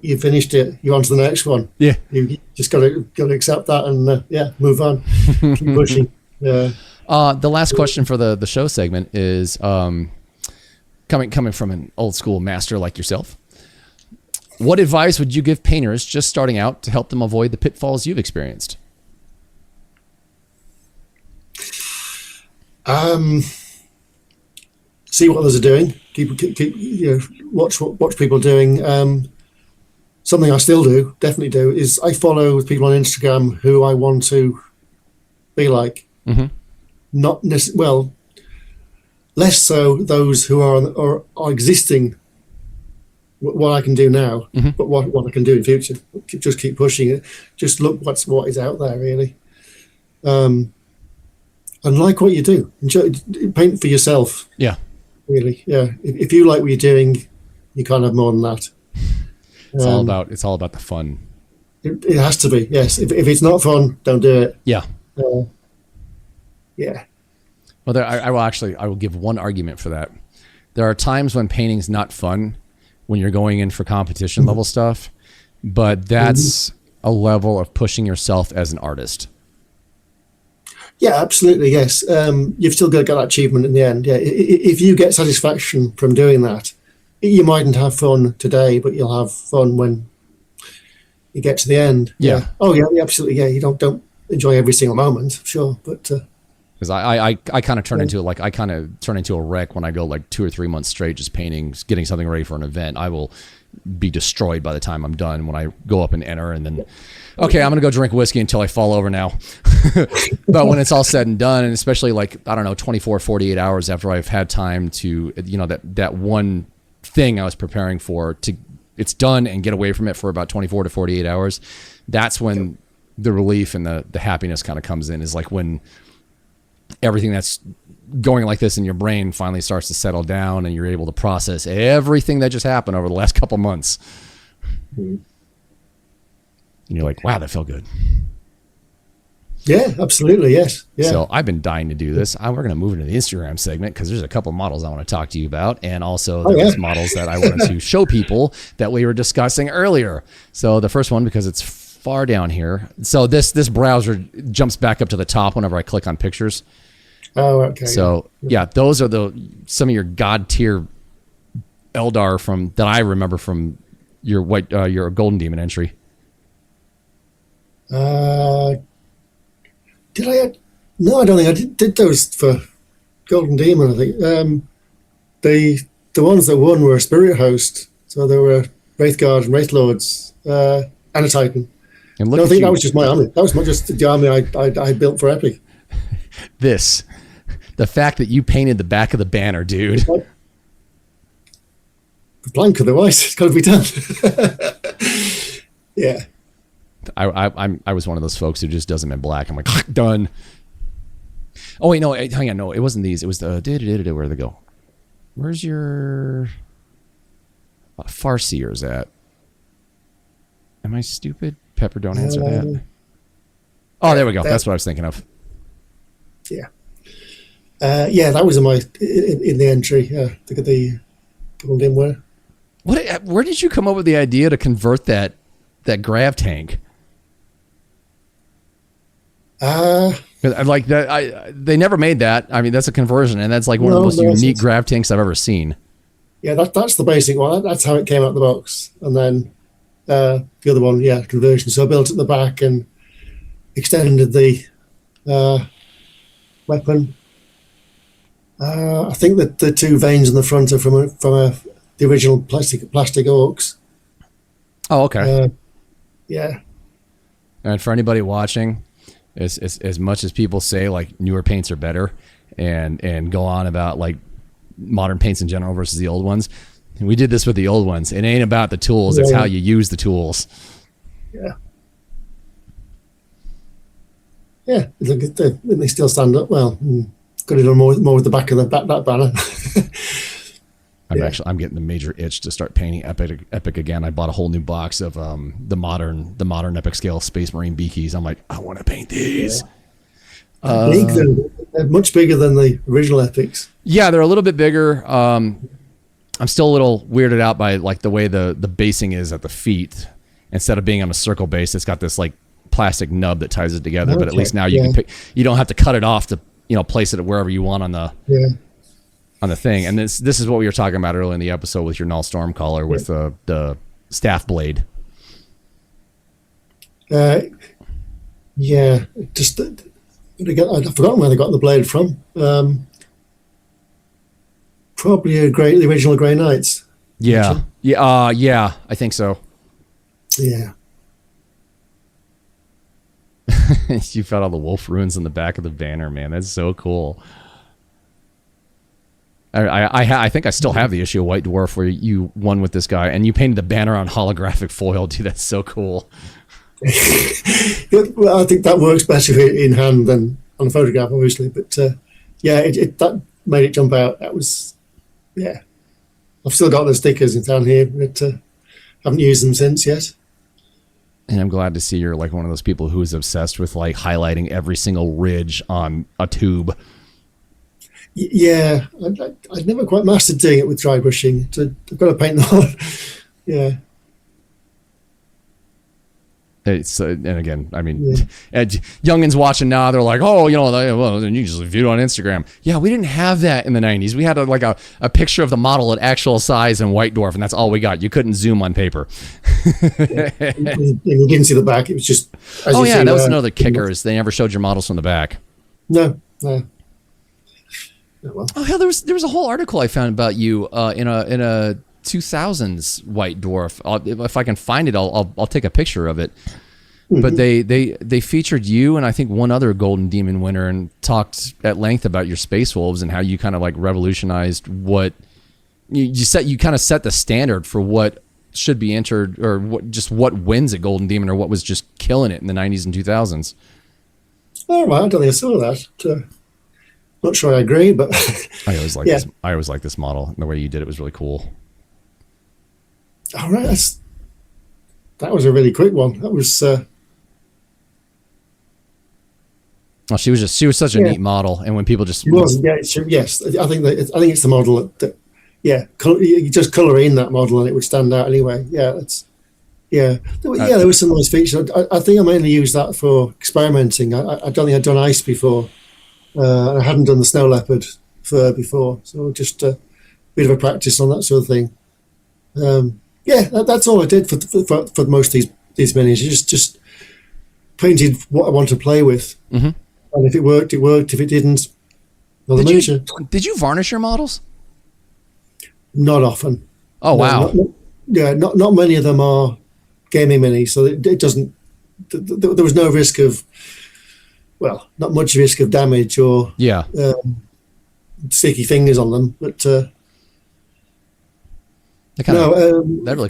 you finished it. You're on to the next one. Yeah. You just got to accept that and move on. Keep pushing. Yeah. The last question for the show segment is coming from an old school master like yourself. What advice would you give painters just starting out to help them avoid the pitfalls you've experienced? See what others are doing. Keep watch what people are doing. Something I still definitely do, is I follow people on Instagram who I want to be like. Mm-hmm. Not less so those who are existing. What I can do now, but what I can do in future. Just keep pushing it. Just look what is out there, really. And like what you do. Enjoy, paint for yourself. Yeah. Really, yeah. If you like what you're doing, you can't have more than that. It's all about the fun. It has to be, yes. If it's not fun, don't do it. Yeah. Yeah. Well, I will give one argument for that. There are times when painting's not fun, when you're going in for competition level stuff, but that's a level of pushing yourself as an artist. Yeah, absolutely. Yes. You've still got to get that achievement in the end. Yeah. If you get satisfaction from doing that, you mightn't have fun today, but you'll have fun when you get to the end. Yeah. Oh yeah, absolutely. Yeah. You don't enjoy every single moment, sure. But Because I kind of turn into a wreck when I go like 2 or 3 months straight just painting, getting something ready for an event. I will be destroyed by the time I'm done when I go up and enter, and then, okay, I'm going to go drink whiskey until I fall over now. But when it's all said and done, and especially like, I don't know, 24, 48 hours after I've had time to, that one thing I was preparing for, it's done and get away from it for about 24 to 48 hours. That's when the relief and the happiness kind of comes in, is like when everything that's going like this in your brain finally starts to settle down and you're able to process everything that just happened over the last couple months. And you're like, wow, that felt good. Yeah, absolutely. Yes. Yeah. So I've been dying to do this. We're going to move into the Instagram segment because there's a couple models I want to talk to you about. And also there's models that I wanted to show people that we were discussing earlier. So the first one, because it's far down here. So this browser jumps back up to the top whenever I click on pictures. Oh, okay. So yeah, those are some of your god tier Eldar that I remember from your your Golden Demon entry. Did I? No, I don't think I did those for Golden Demon. I think the ones that won were Spirit Host, so there were Wraith Guard and Wraith Lords, and a Titan. And I think that was just my army. That was just the army I built for Epic. The fact that you painted the back of the banner, dude. The blank otherwise, it's got to be done. Yeah. I was one of those folks who just does them in black. I'm like, done. Oh wait, no, hang on, no, it wasn't these. It was the where did they go? Where's your Farseers at? Am I stupid? Pepper, don't answer that. Oh, there we go. That's what I was thinking of. Yeah. Yeah, that was in the entry. The Golden Demon. Where did you come up with the idea to convert that grav tank? Like that, they never made that. I mean, that's a conversion, and that's like one of the most unique grav tanks I've ever seen. Yeah, that's the basic one. That's how it came out of the box, and then the other one, conversion. So I built it at the back and extended the weapon. I think that the two veins in the front are from the original plastic Orks. Oh, okay. Yeah. And for anybody watching, as much as people say like newer paints are better and go on about like modern paints in general versus the old ones, we did this with the old ones. It ain't about the tools; it's how you use the tools. Yeah. Yeah, they still stand up well. Could have done more with the back of that banner. I'm getting the major itch to start painting Epic again. I bought a whole new box of the modern Epic scale Space Marine Beakies. I'm like, I want to paint these. They're much bigger than the original Epics. Yeah, they're a little bit bigger. I'm still a little weirded out by like the way the basing is at the feet. Instead of being on a circle base, it's got this like plastic nub that ties it together. But at least now you can pick. You don't have to cut it off to place it wherever you want on the thing. And this is what we were talking about earlier in the episode with your Null Stormcaller with the staff blade. Just I've forgotten where they got the blade from. Probably the original Grey Knights. Yeah, I think so. Yeah. You've got all the wolf runes in the back of the banner, man. That's so cool. I think I still have the issue of White Dwarf where you won with this guy and you painted the banner on holographic foil. Dude, that's so cool. Well, I think that works better in hand than on a photograph, obviously. But that made it jump out. That was, I've still got the stickers in town here, but haven't used them since yet. And I'm glad to see you're like one of those people who is obsessed with like highlighting every single ridge on a tube. Yeah, I'd never quite mastered doing it with dry brushing. I've got to paint them on. Yeah. It's and again, I mean, youngins watching now, they're like, oh, then you just view it on Instagram. Yeah, we didn't have that in the 90s. We had a picture of the model at actual size in White Dwarf, and that's all we got. You couldn't zoom on paper. You didn't see the back. It was just. That was another kicker is they never showed your models from the back. No. Yeah. Oh, well. Oh hell, there was a whole article I found about you in a 2000s White Dwarf. If I can find it, I'll take a picture of it. Mm-hmm. But they featured you and I think one other Golden Demon winner and talked at length about your Space Wolves and how you kind of like revolutionized what you kind of set the standard for what should be entered or what wins at Golden Demon or what was just killing it in the 90s and 2000s. Oh, well, I don't think I saw that. Not sure I agree, but I always like this. I always like this model. And the way you did it was really cool. All right, that was a really quick one. That was. Well, she was such a neat model, and when people just she was, yes, I think it's the model that you just colour in that model and it would stand out anyway. Yeah, there was some nice features. I think I mainly used that for experimenting. I don't think I'd done ice before. I hadn't done the snow leopard fur before, so just a bit of a practice on that sort of thing. That's all I did for most of these minis. Just painted what I wanted to play with, and if it worked, it worked. If it didn't, did you varnish your models? Not often. Oh wow! Not many of them are gaming minis, so it doesn't. There was no risk of. Well, not much risk of damage or sticky fingers on them, but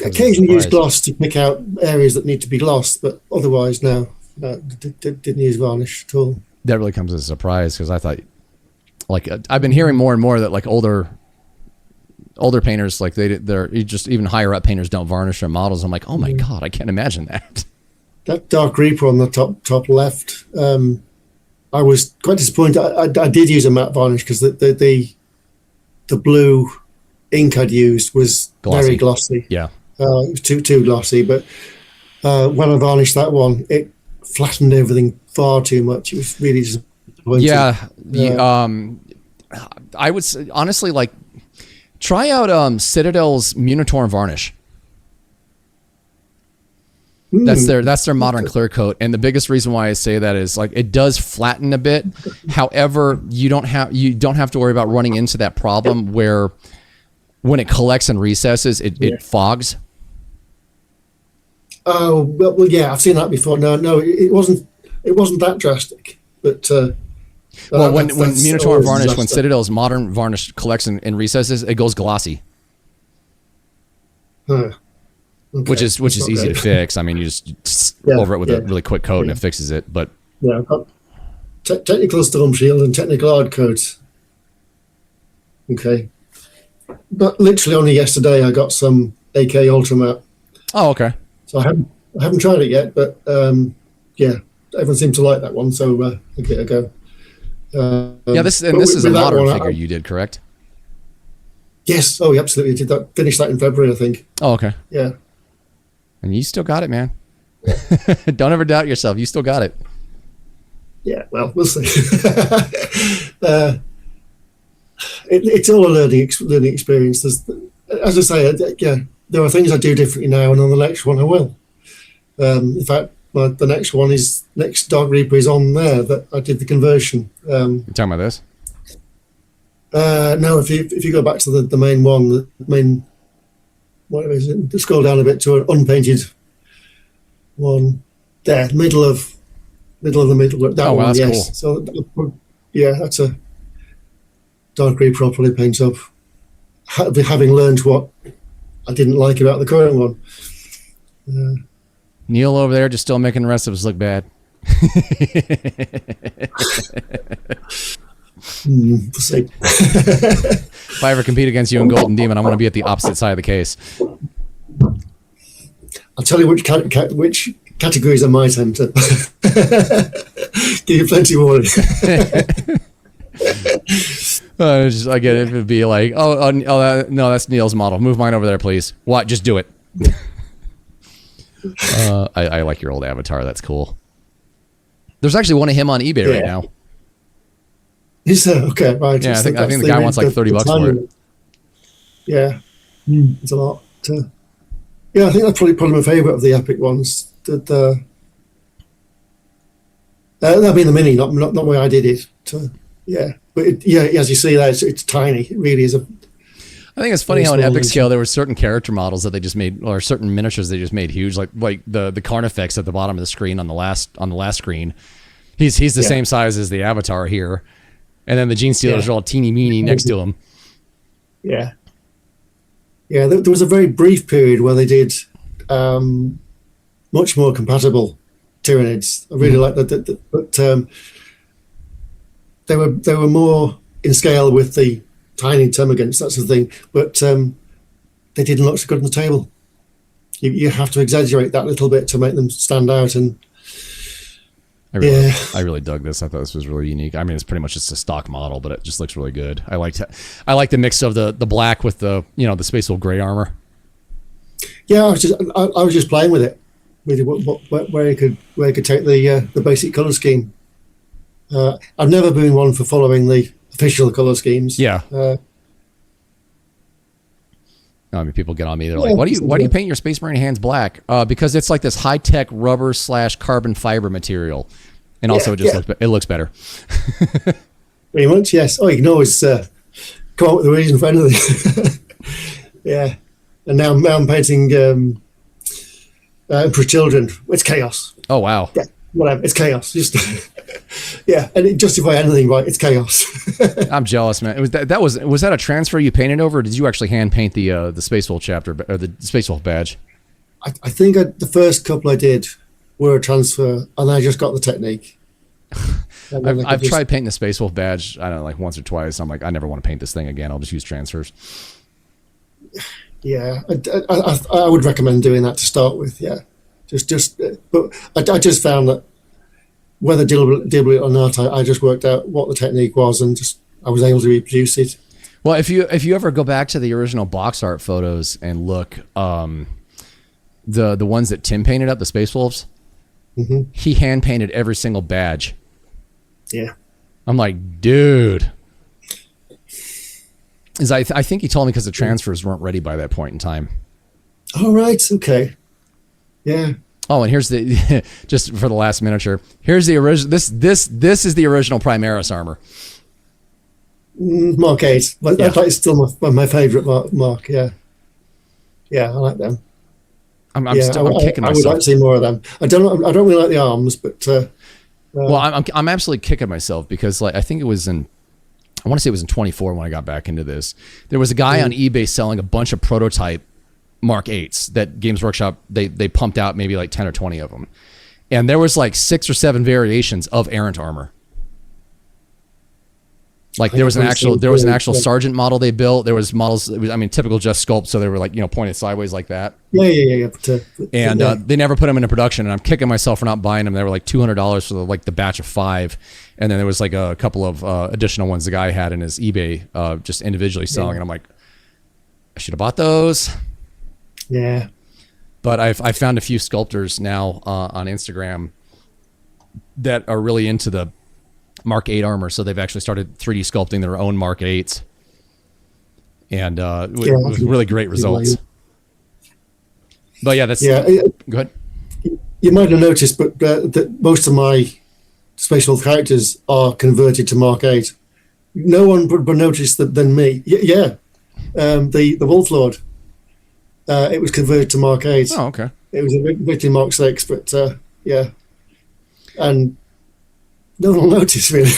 occasionally use gloss to pick out areas that need to be glossed, but otherwise, no, didn't use varnish at all. That really comes as a surprise because I thought, like, I've been hearing more and more that like older painters, like they're just even higher up painters don't varnish their models. I'm like, oh my god, I can't imagine that. That Dark Reaper on the top left. I was quite disappointed. I did use a matte varnish because the blue ink I'd used was very glossy. Yeah, it was too glossy. But when I varnished that one, it flattened everything far too much. It was really disappointing. Yeah, I would say, honestly, like, try out Citadel's Munitorn varnish. That's their modern clear coat, and the biggest reason why I say that is like it does flatten a bit. However, you don't have to worry about running into that problem where when it collects and recesses, it fogs. Oh well, yeah, I've seen that before. No, it wasn't that drastic, but. When Munitorn varnish, when Citadel's modern varnish collects and recesses, it goes glossy. Huh. Okay. Which is easy to fix. I mean, you just over it with a really quick coat and it fixes it. But I've got technical storm shield and technical hard coat. Okay, but literally only yesterday I got some AK Ultramat. Oh, okay. So I haven't tried it yet, but everyone seemed to like that one, so I'll give it a go. This is a modern figure you did, correct? Yes. Oh, absolutely. Did that? Finished that in February, I think. Oh, okay. Yeah. And you still got it, man. Don't ever doubt yourself. You still got it. Yeah, well, we'll see. It's all a learning experience. As I say, there are things I do differently now, and on the next one I will. In fact, the next Dark Reaper is on there that I did the conversion. You talking about this? No, if you go back to the main one, what is it? Just scroll down a bit to an unpainted one there, middle of the middle. That one, yes. Cool. So that's a Dark Reaper I'll probably paint up, having learned what I didn't like about the current one. Neil over there just still making the rest of us look bad. We'll see. If I ever compete against you in Golden Demon, I want to be at the opposite side of the case. I'll tell you which categories I might enter. Give you plenty of warning. I get it. It would be like, no, that's Neil's model. Move mine over there, please. What? Just do it. I like your old avatar. That's cool. There's actually one of him on eBay right now. Is there? Okay, right. Yeah, I think the guy wants like $30 for it. Yeah, it's a lot. Yeah, I think that's probably my favourite of the epic ones. That'd be the mini, not the way I did it. Yeah, but as you see that, it's tiny. It really is a. I think it's funny how in epic scale there were certain character models that they just made, or certain miniatures they just made huge, like the Carnifex at the bottom of the screen on the last screen. He's the same size as the Avatar here, and then the Gene Stealers are all teeny meeny next to him. Yeah, yeah. There was a very brief period where they did much more compatible Tyranids. I really like that, but they were more in scale with the tiny termagants, that sort of thing, but they didn't look so good on the table. You have to exaggerate that a little bit to make them stand out. And I really dug this. I thought this was really unique. I mean, it's pretty much just a stock model, but it just looks really good. I like the mix of the black with the the Space Wolf gray armor. Yeah, I was just playing with it, with where you could take the basic color scheme. I've never been one for following the official color schemes. Yeah. I mean, people get on me. They're like, why do you paint your Space Marine hands black? Because it's like this high tech rubber / carbon fiber material, and also it looks better. Pretty much, yes. Oh, you can always come up with a reason for anything. Yeah. And now I'm painting for children. It's chaos. Oh wow. Yeah. Whatever, it's chaos. Just and it justify anything, right? It's chaos. I'm jealous, man. Was that a transfer you painted over, or did you actually hand paint the Space Wolf chapter or the Space Wolf badge? I think the first couple I did were a transfer, and I just got the technique. I've tried painting the Space Wolf badge, I don't know, like once or twice. I'm like, I never want to paint this thing again. I'll just use transfers. Yeah, I would recommend doing that to start with. Yeah. But I just found that whether deliberately or not, I just worked out what the technique was, and I was able to reproduce it. Well, if you ever go back to the original box art photos and look, the ones that Tim painted up, the Space Wolves, he hand painted every single badge. Yeah, I'm like, dude. I think he told me because the transfers weren't ready by that point in time. All right. Okay. Yeah. Oh, and here's the just for the last miniature. Here's the original. This is the original Primaris armor. Mark 8. That's still my favorite mark. Yeah. Yeah, I like them. I'm kicking myself. I would like to see more of them. I don't really like the arms, but well, I'm absolutely kicking myself because I think it was in. I want to say it was in 24 when I got back into this. There was a guy on eBay selling a bunch of prototype Mark 8s that Games Workshop, they pumped out maybe like 10 or 20 of them. And there was like 6 or 7 variations of errant armor. Like there was an actual sergeant model they built. There was models, typical just sculpt, so they were like, pointed sideways like that. Yeah. And they never put them into production, and I'm kicking myself for not buying them. They were like $200 for the batch of 5. And then there was like a couple of additional ones the guy had in his eBay just individually selling. And I'm like, I should have bought those. Yeah. But I found a few sculptors now on Instagram that are really into the Mark 8 armor. So they've actually started 3D sculpting their own Mark 8s. And with really great results. But yeah, that's... Yeah. Go ahead. You might have noticed, but that most of my Space Wolf characters are converted to Mark 8. No one would notice that than me. Yeah. The Wolf Lord. It was converted to Mark 8. Oh, okay. It was originally Mark 6, but yeah. And no one will notice, really.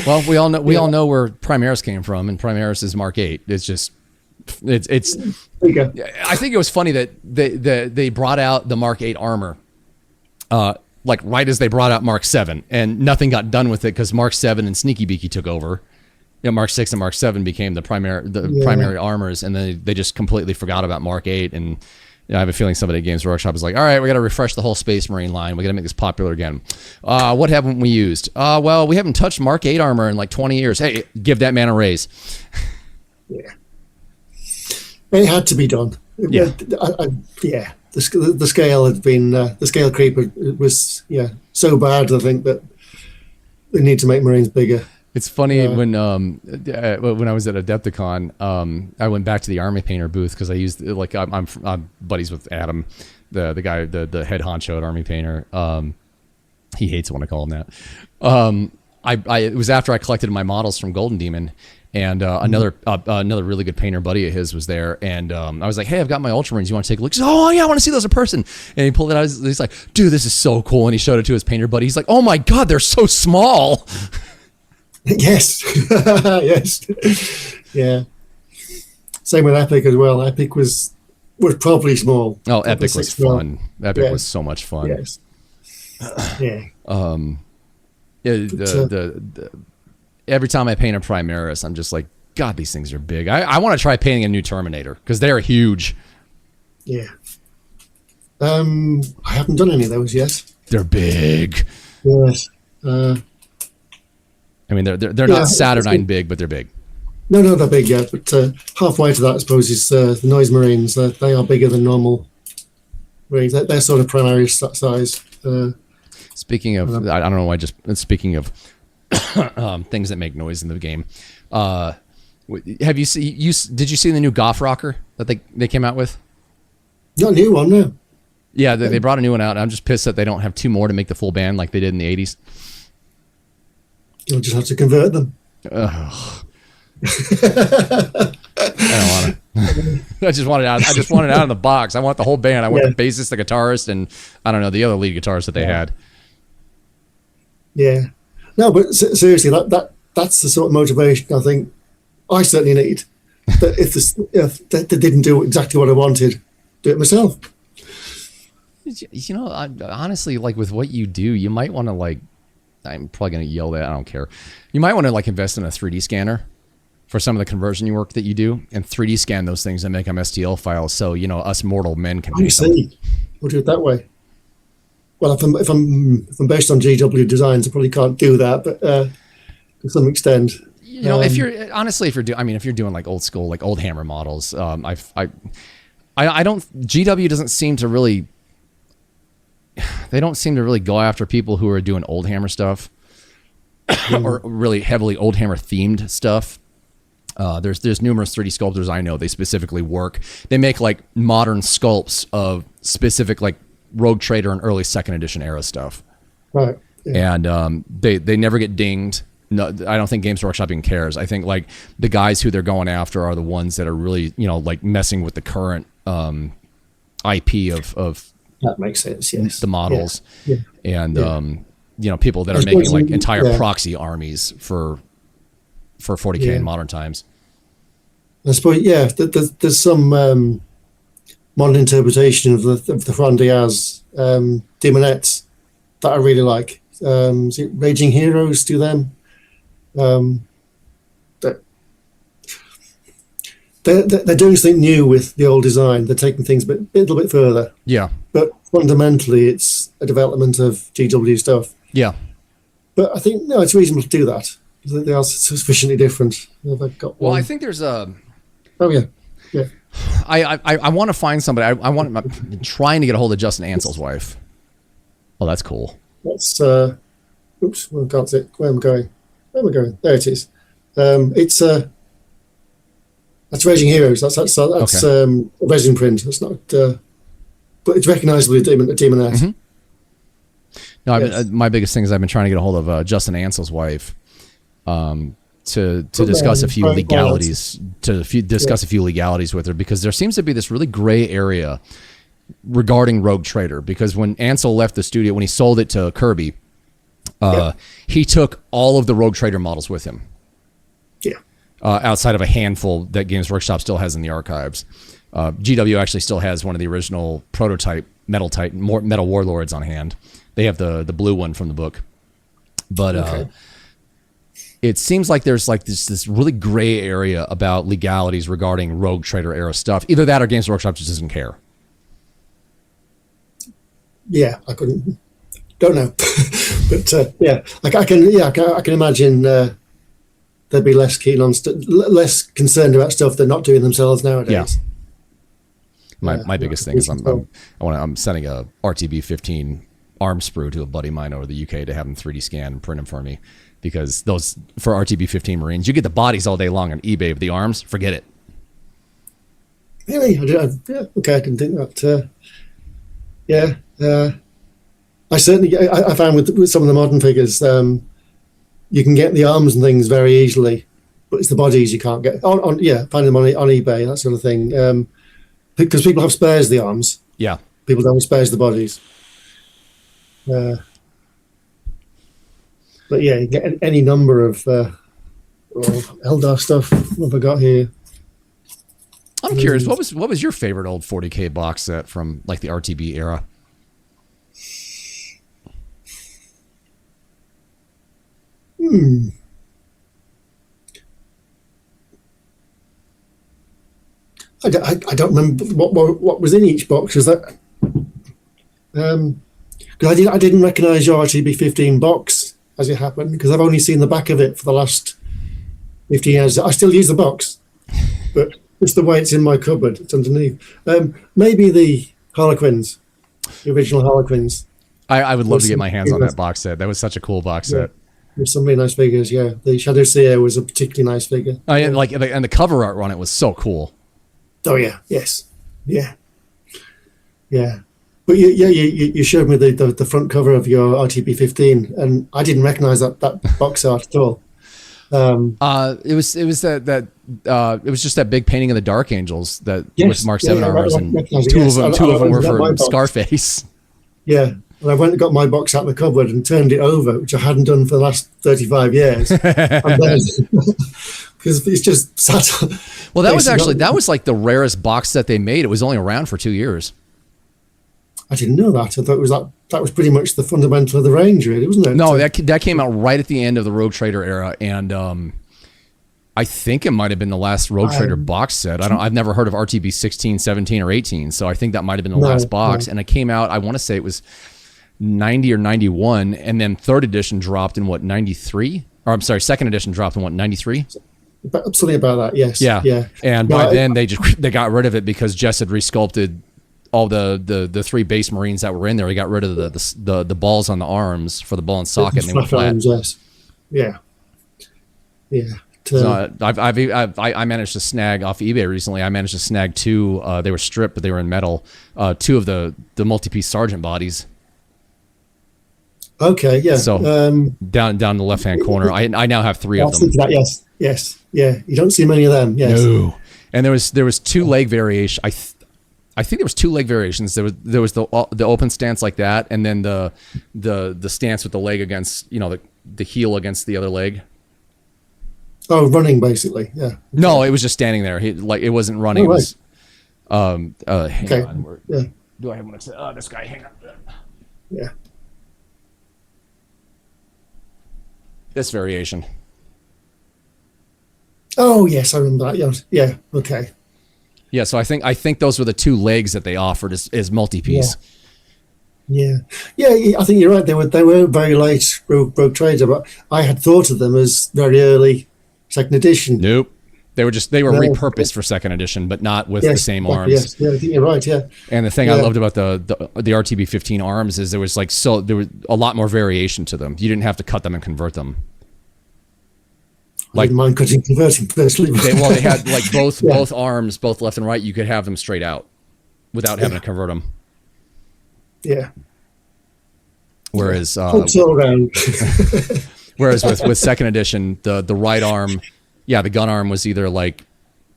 Well, we all know where Primaris came from, and Primaris is Mark 8. It's just... It's there you go. I think it was funny that they brought out the Mark 8 armor like right as they brought out Mark 7, and nothing got done with it because Mark 7 and Sneaky Beaky took over. Mark 6 and Mark 7 became the primary armors, and then they just completely forgot about Mark 8. And I have a feeling somebody at Games Workshop is like, all right, we got to refresh the whole Space Marine line. We got to make this popular again. What haven't we used? Well, we haven't touched Mark 8 armor in like 20 years. Hey, give that man a raise. Yeah. It had to be done. Yeah. The scale had been the scale creep was so bad. I think that they need to make Marines bigger. It's funny when I was at Adepticon, I went back to the Army Painter booth because I used I'm buddies with Adam, the guy, the head honcho at Army Painter. He hates it when I call him that. it was after I collected my models from Golden Demon, and another really good painter buddy of his was there, and I was like, hey, I've got my Ultramarines, you want to take a look? He's like, oh yeah, I want to see those in person. And he pulled it out, he's like, dude, this is so cool. And he showed it to his painter buddy. He's like, oh my god, they're so small. Yes. Yes. Yeah. Same with Epic as well. Epic was probably small. Oh, Epic was fun. Epic was so much fun. Yes. Yeah. Every time I paint a Primaris, I'm just like, God, these things are big. I want to try painting a new Terminator because they're huge. Yeah. I haven't done any of those yet. They're big. Yes. I mean, they're not Saturnine big, but they're big. No, they're big, yeah. But halfway to that, I suppose, is the Noise Marines. They are bigger than normal Marines. They're sort of primary size. Speaking of, I don't know why. Speaking of things that make noise in the game, have you seen? Did you see the new Goth Rocker that they came out with? Not a new one, no. Yeah, they brought a new one out. I'm just pissed that they don't have two more to make the full band like they did in the 80s. You'll just have to convert them. Ugh. I don't want to. I just want it out. I just want it out of the box. I want the whole band. I want the bassist, the guitarist, and I don't know, the other lead guitarist that they had. Yeah. No, but seriously, that's the sort of motivation I think I certainly need. That if they didn't do exactly what I wanted, do it myself. You know, honestly, like with what you do, you might want to like. I'm probably going to yell that. I don't care. You might want to like invest in a 3D scanner for some of the conversion work that you do, and 3D scan those things and make them STL files, so you know us mortal men can. I see. We'll do it that way. Well, if I'm based on GW designs, I probably can't do that, but to some extent. You know, if you're doing like old school, like old hammer models, I don't. GW doesn't seem to really. They don't seem to really go after people who are doing old hammer stuff or really heavily old hammer themed stuff. There's numerous 3D sculptors I know. They specifically work. They make like modern sculpts of specific like Rogue Trader and early second edition era stuff. Right. Yeah. And they never get dinged. No, I don't think Games Workshop even cares. I think like the guys who they're going after are the ones that are really, you know, like messing with the current IP of that makes sense. Yes. The models. Yeah. And you know, people that are making like entire proxy armies for 40K in modern times. I suppose, there's some modern interpretation of the Fran Diaz demonettes that I really like. Is it Raging Heroes do them? They're doing something new with the old design. They're taking things a little bit further. Yeah. But fundamentally, it's a development of GW stuff. Yeah. But I think, no, it's reasonable to do that. They are sufficiently different. I think there's a... Oh, yeah. Yeah. I want to find somebody. I'm trying to get a hold of Justin Ansell's wife. Oh, that's cool. That's... oops, I can't see it. Where am I going? There it is. That's Raging Heroes. That's okay. A resin print. It's not... but it's recognisably a demonette. Mm-hmm. No, yes. My biggest thing is I've been trying to get a hold of Justin Ansell's wife to discuss a few legalities, a few legalities with her, because there seems to be this really gray area regarding Rogue Trader. Because when Ansell left the studio, when he sold it to Kirby, he took all of the Rogue Trader models with him. Yeah. Outside of a handful that Games Workshop still has in the archives. GW actually still has one of the original prototype Metal Warlords on hand. They have the blue one from the book. But it seems like there's like this really gray area about legalities regarding Rogue Trader era stuff. Either that or Games Workshop just doesn't care. Yeah, don't know. But I can imagine they'd be less keen on less concerned about stuff they're not doing themselves nowadays. Yeah. My biggest thing is I'm sending a RTB15 arm sprue to a buddy of mine over the UK to have him 3D scan and print them for me, because those for RTB15 Marines, you get the bodies all day long on eBay, but the arms, forget it. Really? Okay, I didn't think that. I certainly I found with some of the modern figures, you can get the arms and things very easily, but it's the bodies you can't get. Find them on eBay, that sort of thing. Because people have spares the arms. Yeah. People don't have spares the bodies. But yeah, you get any number of Eldar stuff. What have I got here? I'm curious, what was your favorite old 40K box set from like the RTB era? I don't remember what was in each box. Is that because I didn't recognise your RTB13 box as it happened, because I've only seen the back of it for the last 15 years. I still use the box, but it's the way it's in my cupboard. It's underneath. Maybe the Harlequins, the original Harlequins. I would love to get my hands on that box set. That was such a cool box set. There's some really nice figures. Yeah, the Shadow Seer was a particularly nice figure. Oh, yeah, and the cover art on it was so cool. Oh yeah, yes, yeah. But you showed me the front cover of your RTB15, and I didn't recognise that box art at all. It was that it was just that big painting of the Dark Angels that with Mark 7 armors, and two of them were for Scarface. Yeah. And I went and got my box out of the cupboard and turned it over, which I hadn't done for the last 35 years. Because it's just sat. Well, that was like the rarest box set they made. It was only around for 2 years. I didn't know that. I thought it was that was pretty much the fundamental of the range, really, wasn't it? No, that came out right at the end of the Rogue Trader era, and I think it might have been the last Rogue Trader box set. I've never heard of RTB 16, 17, or 18, so I think that might have been the last box. And it came out, I want to say it was 90 or 91, and then third edition dropped in 93? Or I'm sorry, second edition dropped in 93? Something about that, yes. Yeah. And by then they got rid of it because Jess had resculpted all the three base Marines that were in there. He got rid of the balls on the arms for the ball and socket, and they went flat. Arms, yes. Yeah. So I managed to snag off eBay recently. I managed to snag two. They were stripped, but they were in metal. Two of the multi-piece sergeant bodies. Okay, yeah. So down the left-hand corner, I now have three of them. Yes. You don't see many of them. Yes. No. And there was two leg variation. I think there was two leg variations. There was the open stance like that, and then the stance with the leg against, the heel against the other leg. Oh, running basically. Yeah. No, it was just standing there. It wasn't running. Oh, right. It was hang on. Yeah. Do I have one? This guy. Hang on. Yeah. This variation. Oh yes, I remember that. Yeah. Okay. Yeah, so I think those were the two legs that they offered as multi-piece. Yeah. I think you're right. They were very late Rogue Trader, but I had thought of them as very early second edition. Nope, they were repurposed for second edition, but not with the same arms. Yes, I think you're right. Yeah. And the thing I loved about the RTB 15 arms is there was a lot more variation to them. You didn't have to cut them and convert them. Like mind cutting, converting personally. They had like both arms, both left and right. You could have them straight out without having to convert them. Yeah. Whereas whereas with second edition, the right arm, the gun arm was either like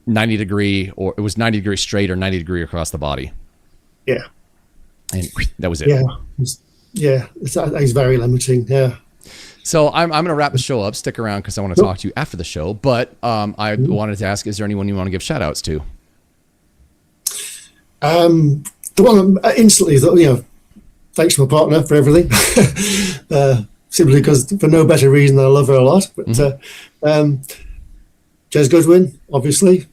90 degree, or it was 90 degree straight or 90 degree across the body. Yeah. And that was it. Yeah. It's very limiting. Yeah. So I'm going to wrap the show up. Stick around because I want to talk to you after the show. But I wanted to ask, is there anyone you want to give shout outs to? The one instantly thought, thanks to my partner for everything. Simply because for no better reason, I love her a lot. But Jez Goodwin, obviously,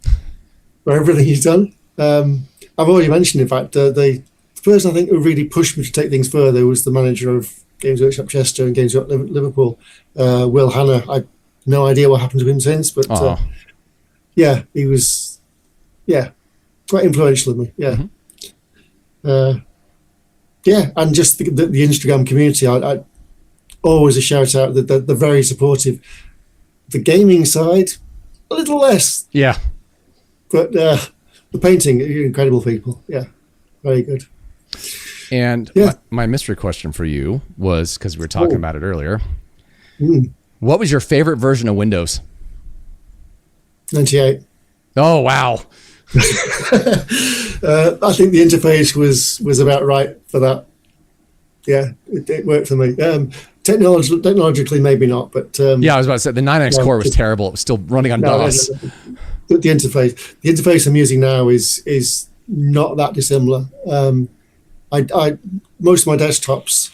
for everything he's done. I've already mentioned, in fact, the person I think who really pushed me to take things further was the manager of Games Workshop Chester and Games Workshop Liverpool, Will Hanna. I have no idea what happened to him since, but he was quite influential in me. And just the Instagram community, I always a shout out that they're very supportive. The gaming side, a little less, but the painting, incredible people, very good. And my mystery question for you was, because we were talking about it earlier, What was your favorite version of Windows? 98. Oh, wow. I think the interface was about right for that. Yeah, it worked for me. Technologically, maybe not, but yeah, I was about to say the 9X core was terrible. It was still running on DOS. The interface I'm using now is not that dissimilar. I most of my desktops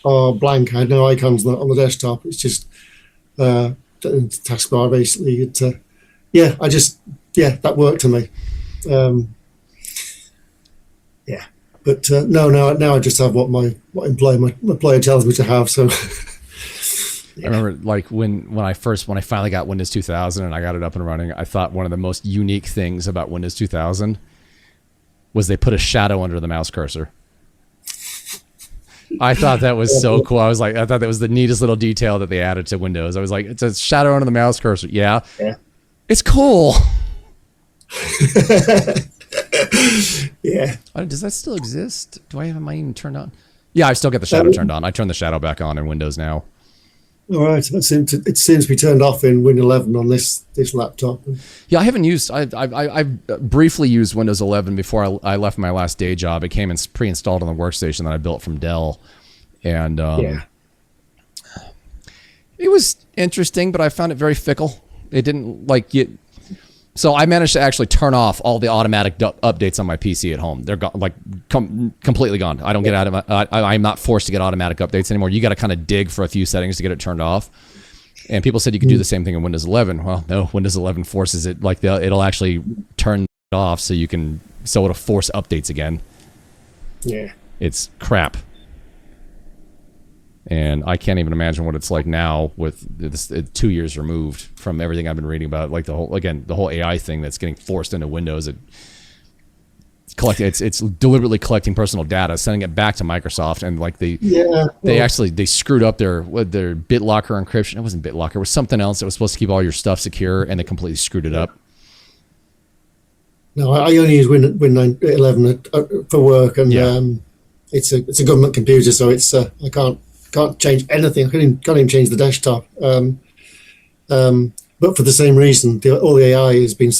are blank. I had no icons on the desktop. It's just taskbar basically. That worked to me. But now I just have what my employer tells me to have. So I remember like when I finally got Windows 2000 and I got it up and running, I thought one of the most unique things about Windows 2000 was they put a shadow under the mouse cursor. I thought that was so cool. I thought that was the neatest little detail that they added to Windows. I was like, it's a shadow under the mouse cursor. Yeah. It's cool. Yeah. Does that still exist? Do I have mine even turned on? Yeah, I still get the shadow turned on. I turn the shadow back on in Windows now. All right. It seems to be turned off in Win 11 on this laptop. Yeah, I haven't used. I briefly used Windows 11 before I left my last day job. It came pre-installed on the workstation that I built from Dell, and it was interesting, but I found it very fickle. It didn't like it. So I managed to actually turn off all the automatic updates on my PC at home. They're gone, completely gone. I don't get out of I'm not forced to get automatic updates anymore. You got to kind of dig for a few settings to get it turned off. And people said you could do the same thing in Windows 11. Well, no, Windows 11 forces it. It'll actually turn it off so it'll force updates again. Yeah, it's crap. And I can't even imagine what it's like now with this 2 years removed from everything I've been reading about, like the whole AI thing that's getting forced into Windows. It's deliberately collecting personal data, sending it back to Microsoft, and they screwed up their BitLocker encryption. It wasn't BitLocker; it was something else that was supposed to keep all your stuff secure, and they completely screwed it up. No, I only use Win 11 for work, and it's a government computer, so it's I can't change anything. I can't even change the desktop. But for the same reason, all the AI has been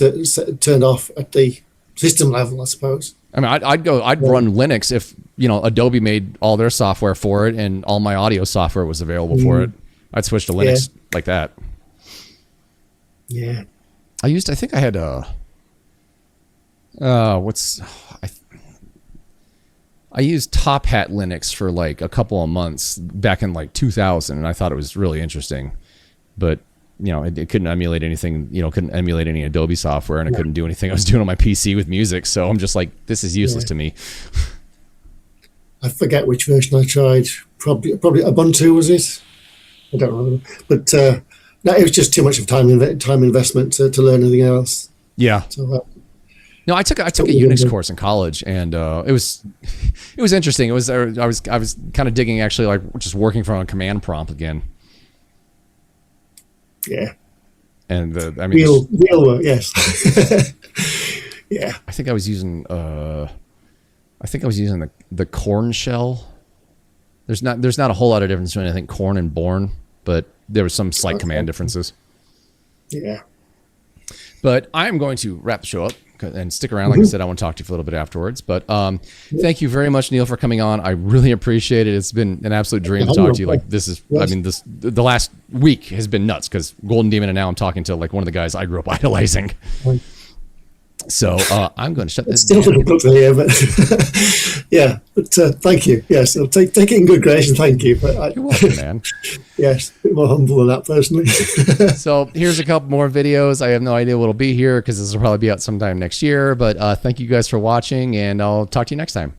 turned off at the system level, I suppose. I mean, I'd run Linux if Adobe made all their software for it and all my audio software was available for it. I'd switch to Linux like that. Yeah. I think I had I used Top Hat Linux for like a couple of months back in like 2000, and I thought it was really interesting, but it couldn't emulate anything. Couldn't emulate any Adobe software, and it couldn't do anything I was doing on my PC with music. So I'm just like, this is useless to me. I forget which version I tried. Probably Ubuntu, was it? I don't remember. But no, it was just too much of time investment to learn anything else. Yeah. So, no, I took a Unix course in college, and it was interesting. It was I was kind of digging, actually, like just working from a command prompt again. Yeah. And real work, yes. Yeah. I think I was using the Corn shell. There's not a whole lot of difference between, I think, Corn and Born, but there was some slight command differences. Yeah. But I'm going to wrap the show up and stick around. Like I said, I want to talk to you for a little bit afterwards. But thank you very much, Neil, for coming on. I really appreciate it. It's been an absolute dream to talk to you. Like the last week has been nuts because Golden Demon, and now I'm talking to like one of the guys I grew up idolizing. So I'm going to shut this down. Still difficult to hear, but yeah. But thank you. Yes, I'll take it in good grace, and thank you. But you're welcome, man. Yes, a bit more humble than that, personally. So here's a couple more videos. I have no idea what'll be here because this will probably be out sometime next year. But thank you guys for watching, and I'll talk to you next time.